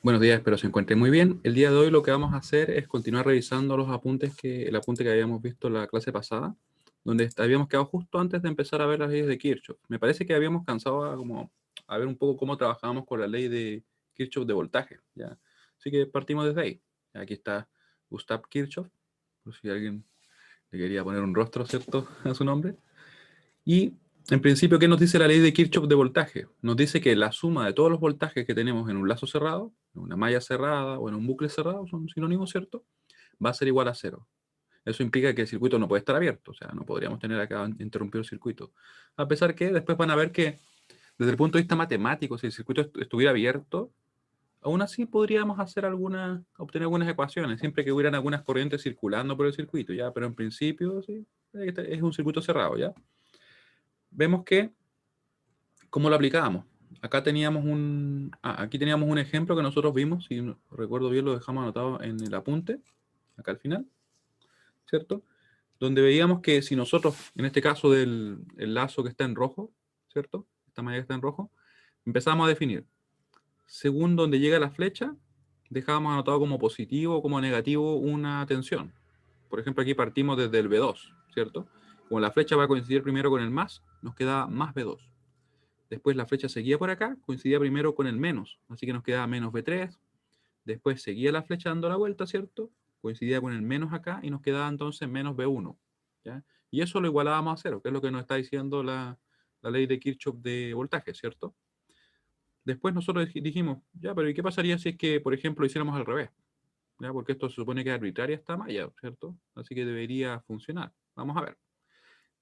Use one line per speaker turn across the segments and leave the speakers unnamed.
Buenos días, espero se encuentren muy bien. El día de hoy lo que vamos a hacer es continuar revisando los apuntes el apunte que habíamos visto en la clase pasada, donde habíamos quedado justo antes de empezar a ver las leyes de Kirchhoff. Me parece que habíamos cansado a ver un poco cómo trabajábamos con la ley de Kirchhoff de voltaje, ¿ya? Así que partimos desde ahí. Aquí está Gustav Kirchhoff, por si alguien le quería poner un rostro, ¿cierto?, a su nombre. Y en principio, ¿qué nos dice la ley de Kirchhoff de voltaje? Nos dice que la suma de todos los voltajes que tenemos en un lazo cerrado, en una malla cerrada o en un bucle cerrado, son sinónimos, ¿cierto? Va a ser igual a cero. Eso implica que el circuito no puede estar abierto, o sea, no podríamos tener acá interrumpido el circuito. A pesar que después van a ver que, desde el punto de vista matemático, si el circuito estuviera abierto, aún así podríamos obtener algunas ecuaciones, siempre que hubieran algunas corrientes circulando por el circuito, ¿ya? Pero en principio, sí, es un circuito cerrado, ¿ya? Vemos que ¿cómo lo aplicábamos? Aquí teníamos un ejemplo que nosotros vimos, si no recuerdo bien lo dejamos anotado en el apunte, acá al final, ¿cierto? Donde veíamos que si nosotros, en este caso el lazo que está en rojo, ¿cierto? Esta malla que está en rojo, empezamos a definir. Según donde llega la flecha, dejábamos anotado como positivo o como negativo una tensión. Por ejemplo, aquí partimos desde el B2, ¿cierto? Como la flecha va a coincidir primero con el más, nos queda más B2. Después la flecha seguía por acá, coincidía primero con el menos, así que nos quedaba menos B3. Después seguía la flecha dando la vuelta, ¿cierto? Coincidía con el menos acá y nos quedaba entonces menos B1. ¿Ya? Y eso lo igualábamos a cero, que es lo que nos está diciendo la ley de Kirchhoff de voltaje, ¿cierto? Después nosotros dijimos, ya, pero ¿y qué pasaría si es que, por ejemplo, lo hiciéramos al revés? ¿Ya? Porque esto se supone que es arbitraria esta malla, ¿cierto? Así que debería funcionar. Vamos a ver.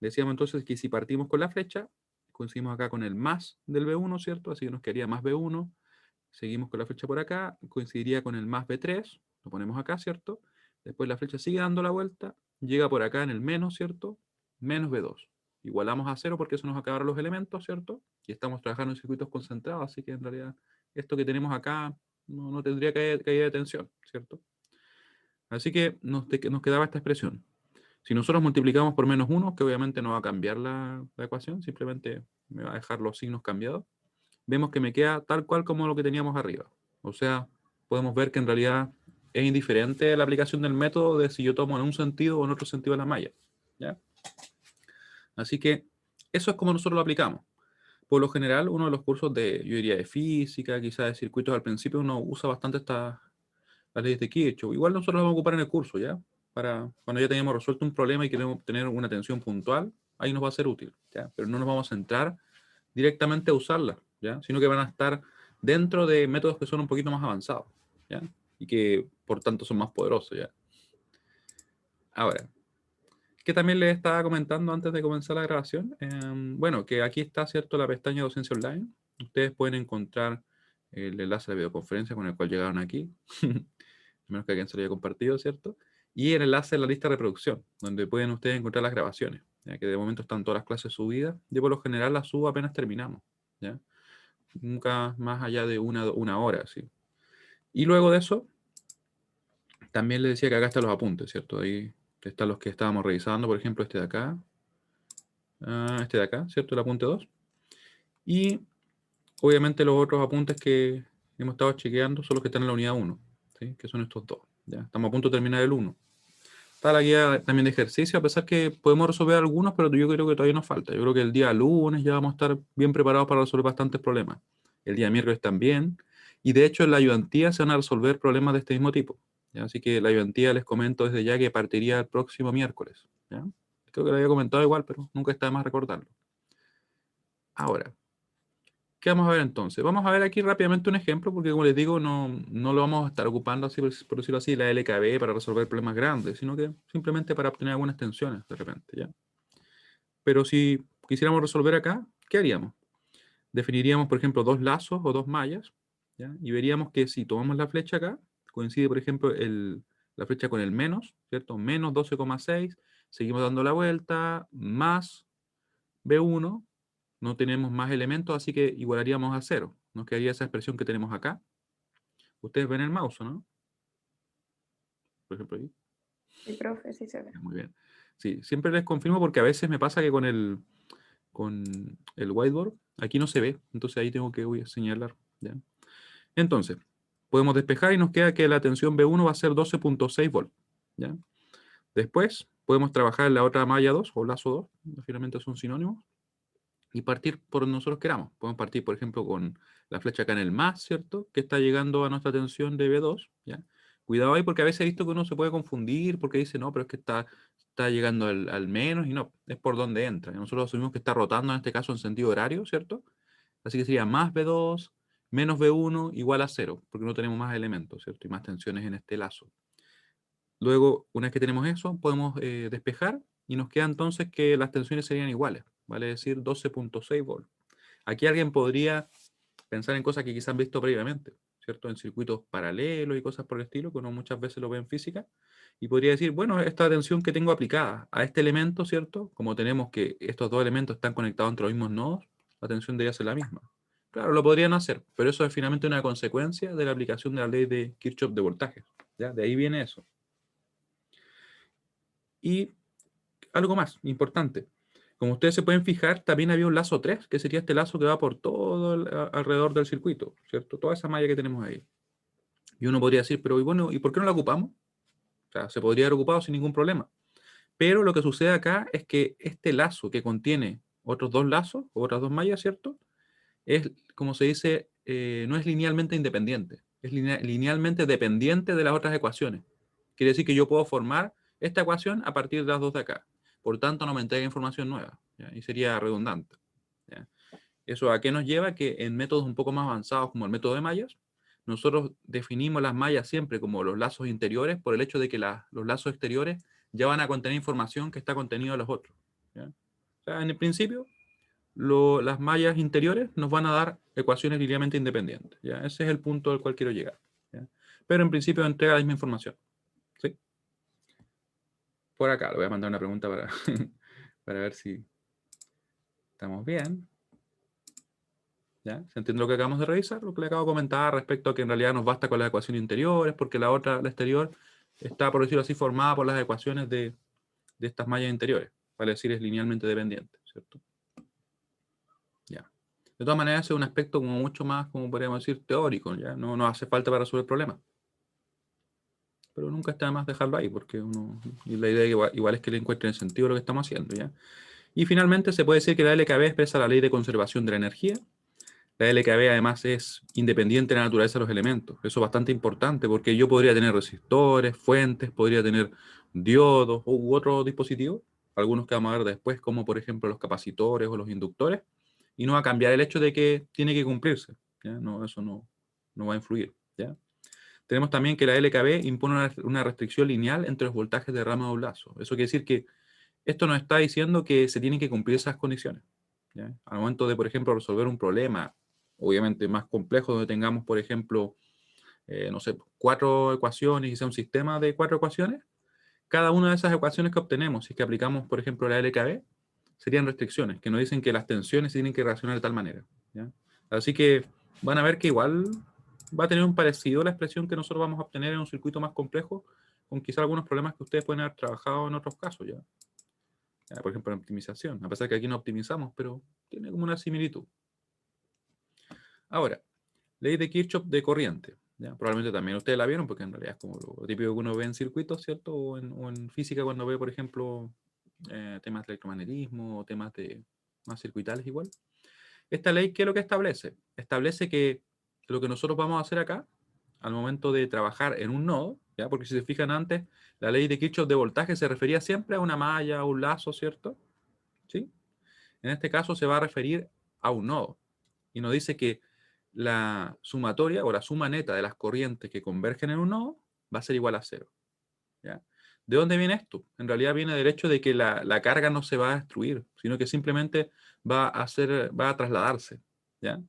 Decíamos entonces que si partimos con la flecha, coincidimos acá con el más del B1, ¿cierto? Así que nos quedaría más B1. Seguimos con la flecha por acá, coincidiría con el más B3, lo ponemos acá, ¿cierto? Después la flecha sigue dando la vuelta, llega por acá en el menos, ¿cierto? Menos B2. Igualamos a cero porque eso nos acabaron los elementos, ¿cierto? Y estamos trabajando en circuitos concentrados, así que en realidad esto que tenemos acá no tendría caída de tensión, ¿cierto? Así que nos quedaba esta expresión. Si nosotros multiplicamos por menos 1, que obviamente no va a cambiar la ecuación, simplemente me va a dejar los signos cambiados, vemos que me queda tal cual como lo que teníamos arriba. O sea, podemos ver que en realidad es indiferente la aplicación del método de si yo tomo en un sentido o en otro sentido la malla. ¿Ya? Así que eso es como nosotros lo aplicamos. Por lo general, uno de los cursos yo diría de física, quizás de circuitos al principio, uno usa bastante las leyes de Kirchhoff. Igual nosotros las vamos a ocupar en el curso, ¿ya? Para cuando ya tenemos resuelto un problema y queremos tener una atención puntual, ahí nos va a ser útil, ¿ya? Pero no nos vamos a centrar directamente a usarlas, ¿ya? Sino que van a estar dentro de métodos que son un poquito más avanzados, ¿ya? Y que por tanto son más poderosos, ¿ya? Ahora, que también les estaba comentando antes de comenzar la grabación, bueno, que aquí está, ¿cierto?, la pestaña Docencia Online. Ustedes pueden encontrar el enlace a la videoconferencia con el cual llegaron aquí, a menos que alguien se lo haya compartido, ¿cierto? Y el enlace a la lista de reproducción, donde pueden ustedes encontrar las grabaciones, ya que de momento están todas las clases subidas. Yo por lo general las subo apenas terminamos, ¿ya? Nunca más allá de una hora, ¿sí? Y luego de eso, también les decía que acá están los apuntes, ¿cierto? Ahí están los que estábamos revisando, por ejemplo, este de acá, ¿cierto? El apunte 2. Y obviamente los otros apuntes que hemos estado chequeando son los que están en la unidad 1, ¿sí? Que son estos dos, ¿ya? Estamos a punto de terminar el 1. Está la guía también de ejercicio, a pesar que podemos resolver algunos, pero yo creo que todavía nos falta. Yo creo que el día lunes ya vamos a estar bien preparados para resolver bastantes problemas. El día miércoles también. Y de hecho en la ayudantía se van a resolver problemas de este mismo tipo, ¿ya? Así que la ayudantía les comento desde ya que partiría el próximo miércoles, ¿ya? Creo que lo había comentado igual, pero nunca está de más recordarlo. Ahora, ¿qué vamos a ver entonces? Vamos a ver aquí rápidamente un ejemplo, porque como les digo, no lo vamos a estar ocupando así, por decirlo así, la LKB para resolver problemas grandes, sino que simplemente para obtener algunas tensiones de repente, ¿ya? Pero si quisiéramos resolver acá, ¿qué haríamos? Definiríamos, por ejemplo, dos lazos o dos mallas, ¿ya? Y veríamos que si tomamos la flecha acá, coincide, por ejemplo, la flecha con el menos, ¿cierto? Menos 12,6, seguimos dando la vuelta, más B1, no tenemos más elementos, así que igualaríamos a 0. Nos quedaría esa expresión que tenemos acá. Ustedes ven el mouse, ¿no? Por ejemplo, ahí.
Sí, profe, sí se ve.
Muy bien. Sí, siempre les confirmo porque a veces me pasa que con el whiteboard aquí no se ve, entonces ahí tengo que señalar, ¿ya? Entonces, podemos despejar y nos queda que la tensión B1 va a ser 12.6 volts, ¿ya? Después podemos trabajar en la otra malla 2 o lazo 2, finalmente son sinónimos, y partir por donde nosotros queramos. Podemos partir, por ejemplo, con la flecha acá en el más, ¿cierto? Que está llegando a nuestra tensión de B2, ¿ya? Cuidado ahí porque a veces he visto que uno se puede confundir porque dice, no, pero es que está llegando al menos, y no, es por donde entra. Y nosotros asumimos que está rotando en este caso en sentido horario, ¿cierto? Así que sería más B2 menos B1 igual a 0, porque no tenemos más elementos, ¿cierto? Y más tensiones en este lazo. Luego, una vez que tenemos eso, podemos despejar y nos queda entonces que las tensiones serían iguales, vale decir 12.6 volts. Aquí alguien podría pensar en cosas que quizás han visto previamente, ¿cierto? En circuitos paralelos y cosas por el estilo, que uno muchas veces lo ve en física, y podría decir, bueno, esta tensión que tengo aplicada a este elemento, ¿cierto? Como tenemos que estos dos elementos están conectados entre los mismos nodos, la tensión debería ser la misma. Claro, lo podrían hacer, pero eso es finalmente una consecuencia de la aplicación de la ley de Kirchhoff de voltaje, ¿ya? De ahí viene eso. Y algo más importante. Como ustedes se pueden fijar, también había un lazo 3, que sería este lazo que va por todo alrededor del circuito, ¿cierto? Toda esa malla que tenemos ahí. Y uno podría decir, pero y bueno, ¿y por qué no la ocupamos? O sea, se podría haber ocupado sin ningún problema. Pero lo que sucede acá es que este lazo que contiene otros dos lazos, o otras dos mallas, ¿cierto? Es, como se dice, no es linealmente independiente. Es linealmente dependiente de las otras ecuaciones. Quiere decir que yo puedo formar esta ecuación a partir de las dos de acá. Por tanto, no me entrega información nueva, ¿ya? Y sería redundante, ¿ya? ¿Eso a qué nos lleva? Que en métodos un poco más avanzados, como el método de mallas, nosotros definimos las mallas siempre como los lazos interiores por el hecho de que los lazos exteriores ya van a contener información que está contenida en los otros, ¿ya? O sea, en el principio, las mallas interiores nos van a dar ecuaciones linealmente independientes, ¿ya? Ese es el punto al cual quiero llegar, ¿ya? Pero en principio entrega la misma información, ¿sí? Por acá, le voy a mandar una pregunta para, para ver si estamos bien. ¿Ya? ¿Se entiende lo que acabamos de revisar? Lo que le acabo de comentar respecto a que en realidad nos basta con las ecuaciones interiores, porque la otra, la exterior, está, por decirlo así, formada por las ecuaciones de estas mallas interiores. Vale decir, es linealmente dependiente, ¿cierto? Ya. De todas maneras, es un aspecto como mucho más, como podríamos decir, teórico, ¿ya? No hace falta para resolver el problema. Pero nunca está de más dejarlo ahí, porque y la idea igual es que le encuentren sentido a lo que estamos haciendo, ¿ya? Y finalmente se puede decir que la LKB expresa la ley de conservación de la energía. La LKB además es independiente de la naturaleza de los elementos. Eso es bastante importante porque yo podría tener resistores, fuentes, podría tener diodos u otros dispositivos, algunos que vamos a ver después, como por ejemplo los capacitores o los inductores, y no va a cambiar el hecho de que tiene que cumplirse, ¿ya? No, eso no va a influir, ¿ya? Tenemos también que la LKB impone una restricción lineal entre los voltajes de rama de un lazo. Eso quiere decir que esto nos está diciendo que se tienen que cumplir esas condiciones, ¿ya? Al momento de, por ejemplo, resolver un problema, obviamente más complejo, donde tengamos, por ejemplo, no sé, 4 ecuaciones y sea un sistema de 4 ecuaciones, cada una de esas ecuaciones que obtenemos, si es que aplicamos, por ejemplo, la LKB, serían restricciones, que nos dicen que las tensiones se tienen que relacionar de tal manera, ¿ya? Así que van a ver que igual va a tener un parecido a la expresión que nosotros vamos a obtener en un circuito más complejo, con quizá algunos problemas que ustedes pueden haber trabajado en otros casos, ¿ya? Por ejemplo, en optimización, a pesar que aquí no optimizamos, pero tiene como una similitud. Ahora, ley de Kirchhoff de corriente. ¿Ya? Probablemente también ustedes la vieron, porque en realidad es como lo típico que uno ve en circuitos, ¿cierto? O en física cuando ve, por ejemplo, temas de electromagnetismo o temas de más circuitales igual. Esta ley, ¿qué es lo que establece? Establece que lo que nosotros vamos a hacer acá, al momento de trabajar en un nodo, ¿ya? Porque si se fijan antes, la ley de Kirchhoff de voltaje se refería siempre a una malla, a un lazo, ¿cierto? ¿Sí? En este caso se va a referir a un nodo. Y nos dice que la sumatoria o la suma neta de las corrientes que convergen en un nodo va a ser igual a 0. ¿Ya? ¿De dónde viene esto? En realidad viene del hecho de que la carga no se va a destruir, sino que simplemente va a trasladarse, ¿ya?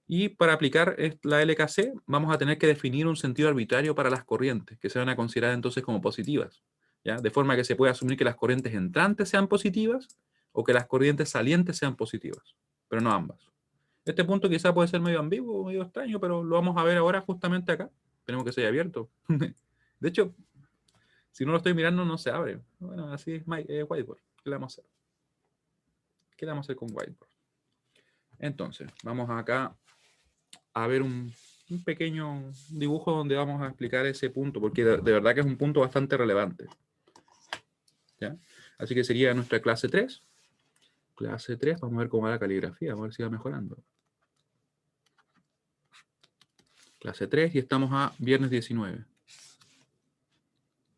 Y para aplicar la LKC vamos a tener que definir un sentido arbitrario para las corrientes, que se van a considerar entonces como positivas, ¿ya? De forma que se puede asumir que las corrientes entrantes sean positivas o que las corrientes salientes sean positivas, pero no ambas. Este punto quizá puede ser medio ambiguo, medio extraño, pero lo vamos a ver ahora justamente acá. Tenemos que ser abierto. De hecho, si no lo estoy mirando, no se abre. Bueno, así es Whiteboard. ¿Qué le vamos a hacer? ¿Qué le vamos a hacer con Whiteboard? Entonces, vamos acá a ver un un pequeño dibujo donde vamos a explicar ese punto, porque de verdad que es un punto bastante relevante. ¿Ya? Así que sería nuestra clase 3. Clase 3, vamos a ver cómo va la caligrafía, vamos a ver si va mejorando. Clase 3 y estamos a viernes 19.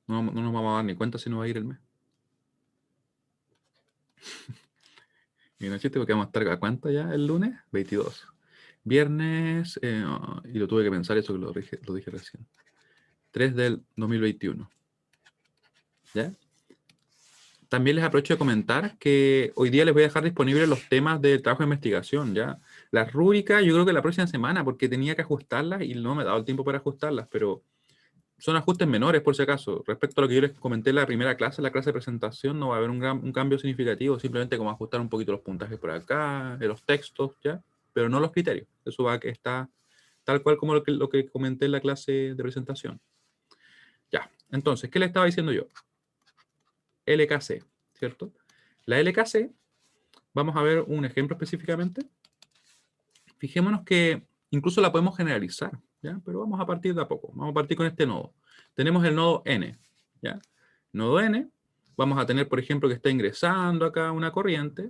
No nos vamos a dar ni cuenta si no va a ir el mes. Y no chiste porque vamos a estar a cuánto ya el lunes, 22. Viernes, y lo tuve que pensar eso que lo dije recién. 3 del 2021. ¿Ya? También les aprovecho de comentar que hoy día les voy a dejar disponibles los temas del trabajo de investigación, ¿ya? Las rúbricas yo creo que la próxima semana, porque tenía que ajustarlas y no me he dado el tiempo para ajustarlas, pero son ajustes menores por si acaso. Respecto a lo que yo les comenté en la primera clase, la clase de presentación, no va a haber un cambio significativo, simplemente como ajustar un poquito los puntajes por acá, de los textos, ¿ya? Pero no los criterios. Eso va que está tal cual como lo que comenté en la clase de presentación. Ya, entonces, ¿qué le estaba diciendo yo? LKC, ¿cierto? La LKC, vamos a ver un ejemplo específicamente. Fijémonos que incluso la podemos generalizar, ¿ya? Pero vamos a partir de a poco. Vamos a partir con este nodo. Tenemos el nodo N, ¿ya? Nodo N, vamos a tener, por ejemplo, que está ingresando acá una corriente.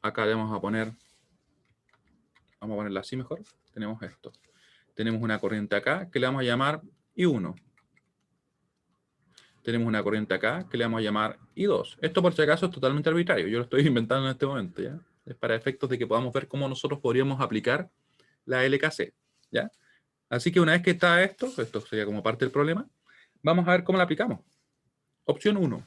Acá le vamos a ponerla así mejor. Tenemos esto. Tenemos una corriente acá que le vamos a llamar I1. Tenemos una corriente acá que le vamos a llamar I2. Esto por si acaso es totalmente arbitrario. Yo lo estoy inventando en este momento, ¿ya? Es para efectos de que podamos ver cómo nosotros podríamos aplicar la LKC, ¿ya? Así que una vez que está esto sería como parte del problema, vamos a ver cómo la aplicamos. Opción 1.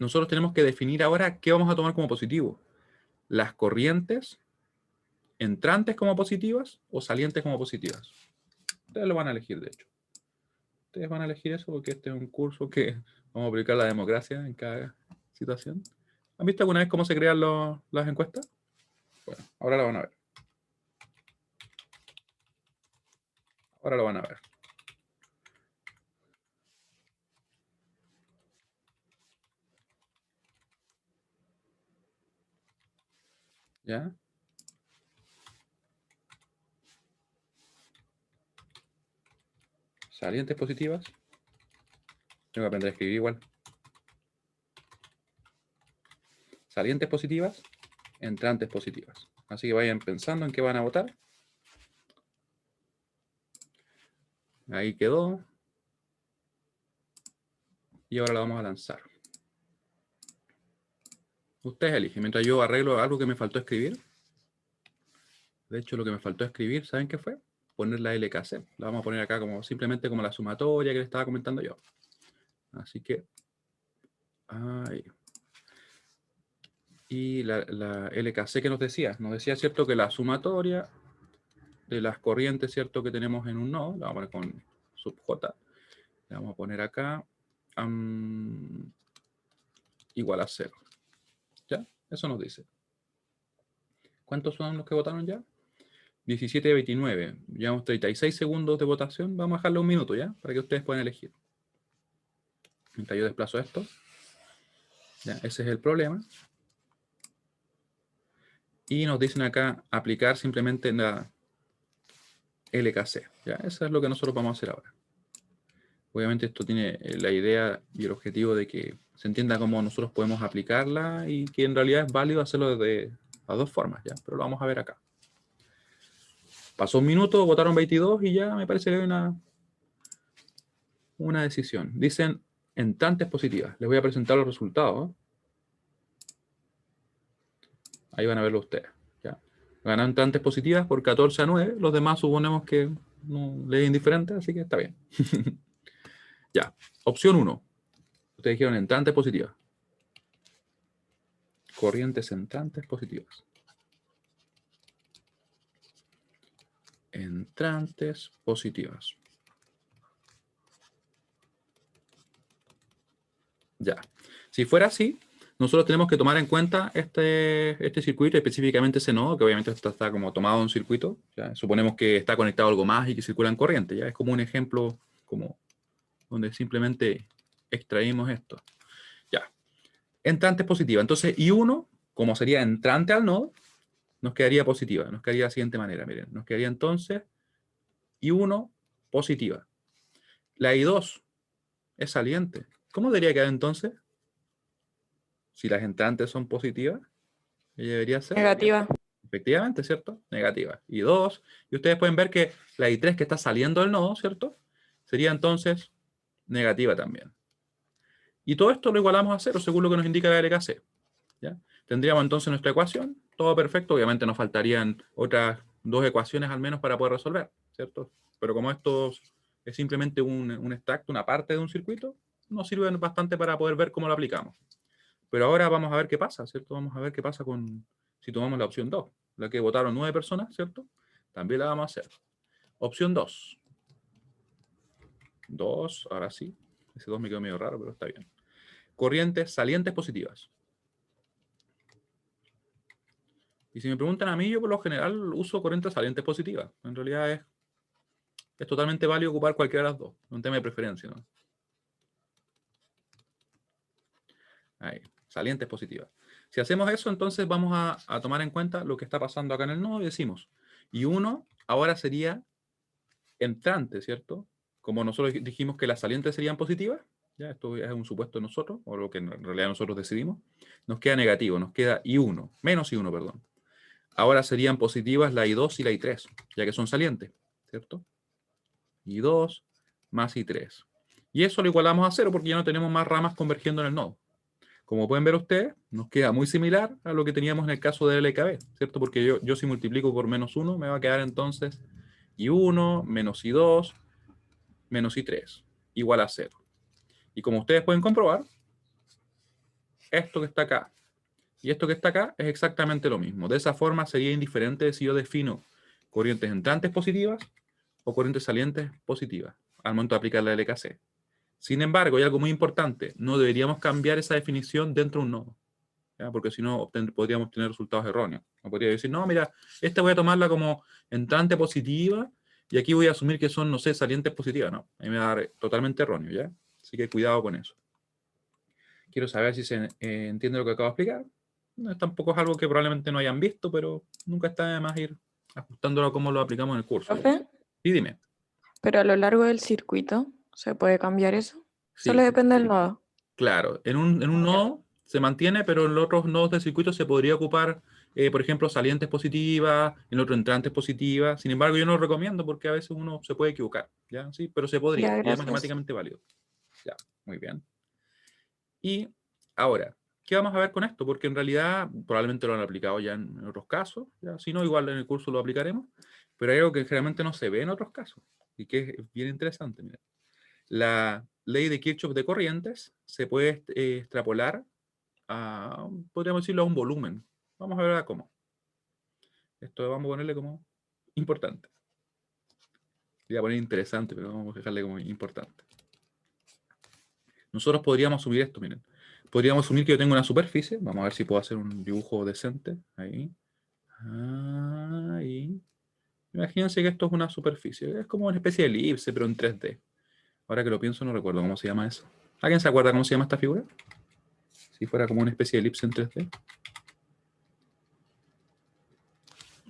Nosotros tenemos que definir ahora qué vamos a tomar como positivo. Las corrientes entrantes como positivas o salientes como positivas. Ustedes lo van a elegir, de hecho. Ustedes van a elegir eso porque este es un curso que vamos a aplicar la democracia en cada situación. ¿Han visto alguna vez cómo se crean las encuestas? Bueno, ahora lo van a ver. Ahora lo van a ver. ¿Ya? Salientes positivas. Tengo que aprender a escribir igual. Salientes positivas, entrantes positivas. Así que vayan pensando en qué van a votar. Ahí quedó. Y ahora la vamos a lanzar. Ustedes eligen. Mientras yo arreglo algo que me faltó escribir. De hecho, lo que me faltó escribir, ¿saben qué fue? Poner la LKC. La vamos a poner acá como simplemente como la sumatoria que les estaba comentando yo. Así que... ahí. Y la LKC que nos decía, ¿cierto? Que la sumatoria de las corrientes, ¿cierto? Que tenemos en un nodo, la vamos a poner con sub J, le vamos a poner acá, igual a 0. ¿Ya? Eso nos dice. ¿Cuántos son los que votaron ya? 17 de 29. Llevamos 36 segundos de votación. Vamos a dejarle un minuto, ¿ya? Para que ustedes puedan elegir. Mientras yo desplazo esto. ¿Ya? Ese es el problema. Y nos dicen acá aplicar simplemente en la LKC. ¿Ya? Eso es lo que nosotros vamos a hacer ahora. Obviamente esto tiene la idea y el objetivo de que se entienda cómo nosotros podemos aplicarla y que en realidad es válido hacerlo de las dos formas, ¿ya? Pero lo vamos a ver acá. Pasó un minuto, votaron 22 y ya me parece que hay una decisión. Dicen entrantes positivas. Les voy a presentar los resultados. Ahí van a verlo ustedes. ¿Ya? Ganan entrantes positivas por 14 a 9. Los demás suponemos que no les es indiferente, así que está bien. Ya. Opción 1. Ustedes dijeron entrantes positivas. Corrientes entrantes positivas. Entrantes positivas. Ya. Si fuera así, nosotros tenemos que tomar en cuenta este circuito, específicamente ese nodo, que obviamente está como tomado en un circuito. ¿Ya? Suponemos que está conectado a algo más y que circula en corriente. ¿Ya? Es como un ejemplo como donde simplemente extraímos esto. Ya. Entrantes positivas. Entonces, I1, como sería entrante al nodo, nos quedaría positiva. Nos quedaría de la siguiente manera, miren. Nos quedaría entonces I1 positiva. La I2 es saliente. ¿Cómo debería quedar entonces? Si las entrantes son positivas, ella debería ser
Negativa.
efectivamente, ¿cierto? Negativa. I2. Y ustedes pueden ver que la I3 que está saliendo del nodo, ¿cierto? Sería entonces negativa también. Y todo esto lo igualamos a 0 según lo que nos indica la LKC. ¿Ya? Tendríamos entonces nuestra ecuación, todo perfecto. Obviamente nos faltarían otras 2 ecuaciones al menos para poder resolver, ¿cierto? Pero como esto es simplemente un extracto, una parte de un circuito, nos sirve bastante para poder ver cómo lo aplicamos. Pero ahora vamos a ver qué pasa, ¿cierto? Vamos a ver qué pasa si tomamos la opción 2, la que votaron 9 personas, ¿cierto? También la vamos a hacer. Opción 2. 2, ahora sí. Ese 2 me quedó medio raro, pero está bien. Corrientes salientes positivas. Y si me preguntan a mí, yo por lo general uso corrientes salientes positivas. En realidad es totalmente válido ocupar cualquiera de las dos. Es un tema de preferencia, ¿no? Ahí, salientes positivas. Si hacemos eso, entonces vamos a tomar en cuenta lo que está pasando acá en el nodo y decimos, I1 ahora sería entrante, ¿cierto? Como nosotros dijimos que las salientes serían positivas, ya esto es un supuesto de nosotros, o lo que en realidad nosotros decidimos, nos queda negativo, nos queda I1, menos I1, perdón. Ahora serían positivas la I2 y la I3, ya que son salientes, ¿cierto? I2 más I3. Y eso lo igualamos a 0 porque ya no tenemos más ramas convergiendo en el nodo. Como pueden ver ustedes, nos queda muy similar a lo que teníamos en el caso de LKB, ¿cierto? Porque yo si multiplico por menos 1, me va a quedar entonces I1 menos I2 menos I3 igual a 0. Y como ustedes pueden comprobar, esto que está acá y esto que está acá es exactamente lo mismo. De esa forma sería indiferente si yo defino corrientes entrantes positivas o corrientes salientes positivas al momento de aplicar la LKC. Sin embargo, hay algo muy importante, no deberíamos cambiar esa definición dentro de un nodo, ¿ya? Porque si no podríamos tener resultados erróneos. No podría decir, no, mira, esta voy a tomarla como entrante positiva y aquí voy a asumir que son, no sé, salientes positivas. No, a mí me va a dar totalmente erróneo, ¿ya? Así que cuidado con eso. Quiero saber si se entiende lo que acabo de explicar. No, tampoco es algo que probablemente no hayan visto, pero nunca está de más ir ajustándolo a cómo lo aplicamos en el curso.
Profe,
Sí, dime.
pero a lo largo del circuito, ¿se puede cambiar eso? Solo
Sí,
depende del nodo.
claro. En un
Ya.
nodo se mantiene, pero en los otros nodos del circuito se podría ocupar, por ejemplo, salientes positivas, en otro entrantes positivas. Sin embargo, yo no lo recomiendo porque a veces uno se puede equivocar, ¿ya? Sí, pero se podría,
Ya,
y es
gracias.
matemáticamente válido. Ya, muy bien. Y ahora, ¿qué vamos a ver con esto? Porque en realidad probablemente lo han aplicado ya en otros casos, ¿ya? Si no, igual en el curso lo aplicaremos, pero hay algo que generalmente no se ve en otros casos y que es bien interesante. Mira. La ley de Kirchhoff de corrientes se puede extrapolar a, podríamos decirlo, a un volumen. Vamos a ver ahora cómo. Esto vamos a ponerle como importante. Voy a poner interesante, pero vamos a dejarle como importante. Nosotros podríamos asumir esto, miren. Podríamos asumir que yo tengo una superficie. Vamos a ver si puedo hacer un dibujo decente. Ahí. Ahí. Imagínense que esto es una superficie. Es como una especie de elipse, pero en 3D. Ahora que lo pienso, no recuerdo cómo se llama eso. ¿Alguien se acuerda cómo se llama esta figura? Si fuera como una especie de elipse en 3D.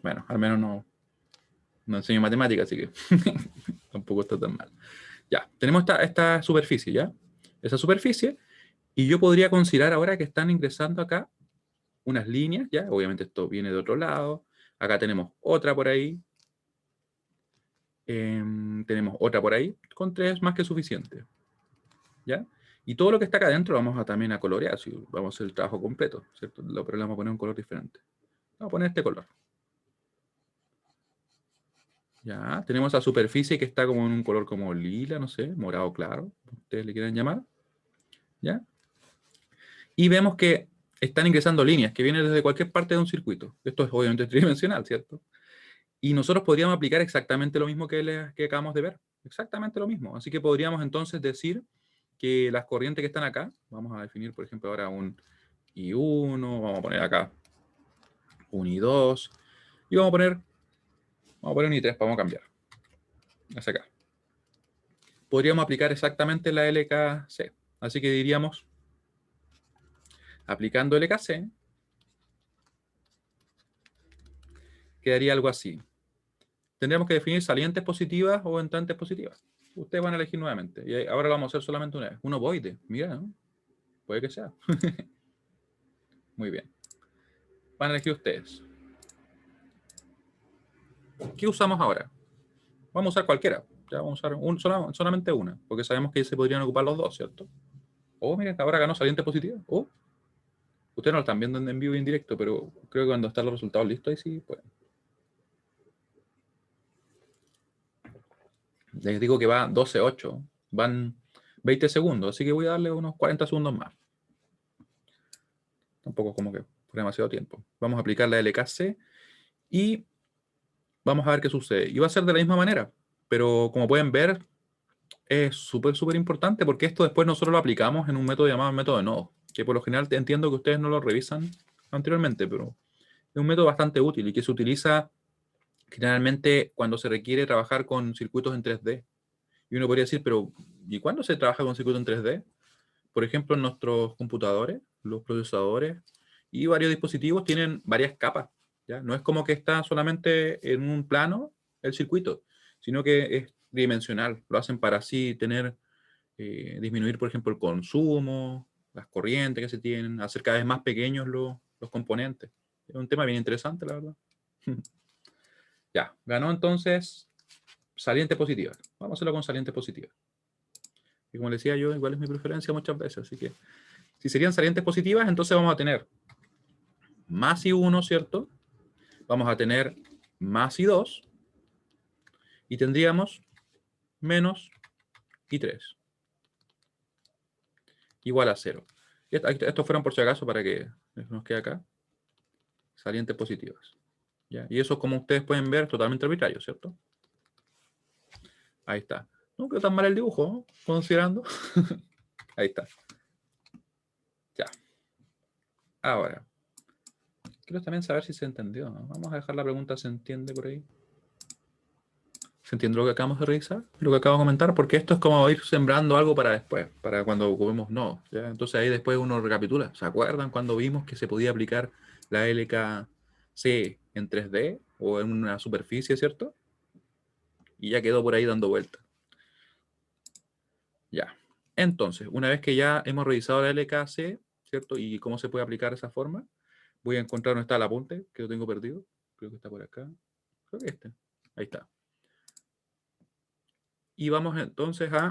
Bueno, al menos no enseño matemáticas, así que tampoco está tan mal. Ya, tenemos esta superficie, ¿ya? Esa superficie. Y yo podría considerar ahora que están ingresando acá unas líneas, ¿ya? Obviamente esto viene de otro lado. Acá tenemos otra por ahí. Tenemos otra por ahí. Con 3 más que suficiente. ¿Ya? Y todo lo que está acá adentro vamos a también a colorear. Si vamos a hacer el trabajo completo, ¿cierto? Pero le vamos a poner un color diferente. Vamos a poner este color. Ya, tenemos esa superficie que está como en un color como lila, no sé, morado claro, ustedes le quieran llamar. ¿Ya? Y vemos que están ingresando líneas que vienen desde cualquier parte de un circuito. Esto es obviamente tridimensional, ¿cierto? Y nosotros podríamos aplicar exactamente lo mismo que acabamos de ver. Exactamente lo mismo. Así que podríamos entonces decir que las corrientes que están acá, vamos a definir, por ejemplo, ahora un I1, vamos a poner acá un I2, y vamos a poner un I3, vamos a cambiar. Hacia acá. Podríamos aplicar exactamente la LKC. Así que diríamos, aplicando LKC, quedaría algo así. Tendríamos que definir salientes positivas o entrantes positivas. Ustedes van a elegir nuevamente. Y ahora lo vamos a hacer solamente una vez. Un ovoide. Mira, ¿no? Puede que sea. Muy bien. Van a elegir ustedes. ¿Qué usamos ahora? Vamos a usar cualquiera. Ya vamos a usar solamente una, porque sabemos que se podrían ocupar los dos, ¿cierto? Oh, miren, ahora ganó saliente positiva. Oh, ustedes no lo están viendo en vivo y en directo, pero creo que cuando están los resultados listos, ahí sí pueden. Les digo que va 12-8. Van 20 segundos, así que voy a darle unos 40 segundos más. Tampoco como que por demasiado tiempo. Vamos a aplicar la LKC y vamos a ver qué sucede. Y va a ser de la misma manera, pero como pueden ver, es súper importante porque esto después nosotros lo aplicamos en un método llamado método de nodo, que por lo general entiendo que ustedes no lo revisan anteriormente, pero es un método bastante útil y que se utiliza generalmente cuando se requiere trabajar con circuitos en 3D. Y uno podría decir, pero ¿y cuándo se trabaja con circuitos en 3D? Por ejemplo, en nuestros computadores, los procesadores y varios dispositivos tienen varias capas, ¿ya? No es como que está solamente en un plano el circuito, sino que es dimensional. Lo hacen para así tener, disminuir, por ejemplo, el consumo, las corrientes que se tienen, hacer cada vez más pequeños los componentes. Es un tema bien interesante, la verdad. Ya, ganó entonces saliente positiva. Vamos a hacerlo con saliente positiva. Y como les decía yo, igual es mi preferencia muchas veces, así que si serían salientes positivas, entonces vamos a tener más I1, ¿cierto? Vamos a tener más I2 y tendríamos menos I3 igual a 0. Estos fueron por si acaso para que nos quede acá. Salientes positivas. ¿Ya? Y eso, como ustedes pueden ver, totalmente arbitrario, ¿cierto? Ahí está. No quedó tan mal el dibujo, ¿no? Considerando. Ahí está. Ya. Ahora, quiero también saber si se entendió, ¿no? Vamos a dejar la pregunta, ¿se entiende por ahí? ¿Se entiende lo que acabamos de revisar? Lo que acabo de comentar, porque esto es como ir sembrando algo para después, para cuando ocupemos nodos, ¿ya? Entonces ahí después uno recapitula. ¿Se acuerdan cuando vimos que se podía aplicar la LKC en 3D o en una superficie, ¿cierto? Y ya quedó por ahí dando vueltas. Ya. Entonces, una vez que ya hemos revisado la LKC, ¿cierto? Y cómo se puede aplicar esa forma, voy a encontrar dónde está el apunte, que lo tengo perdido. Creo que está por acá. Creo que este. Ahí está. Y vamos entonces a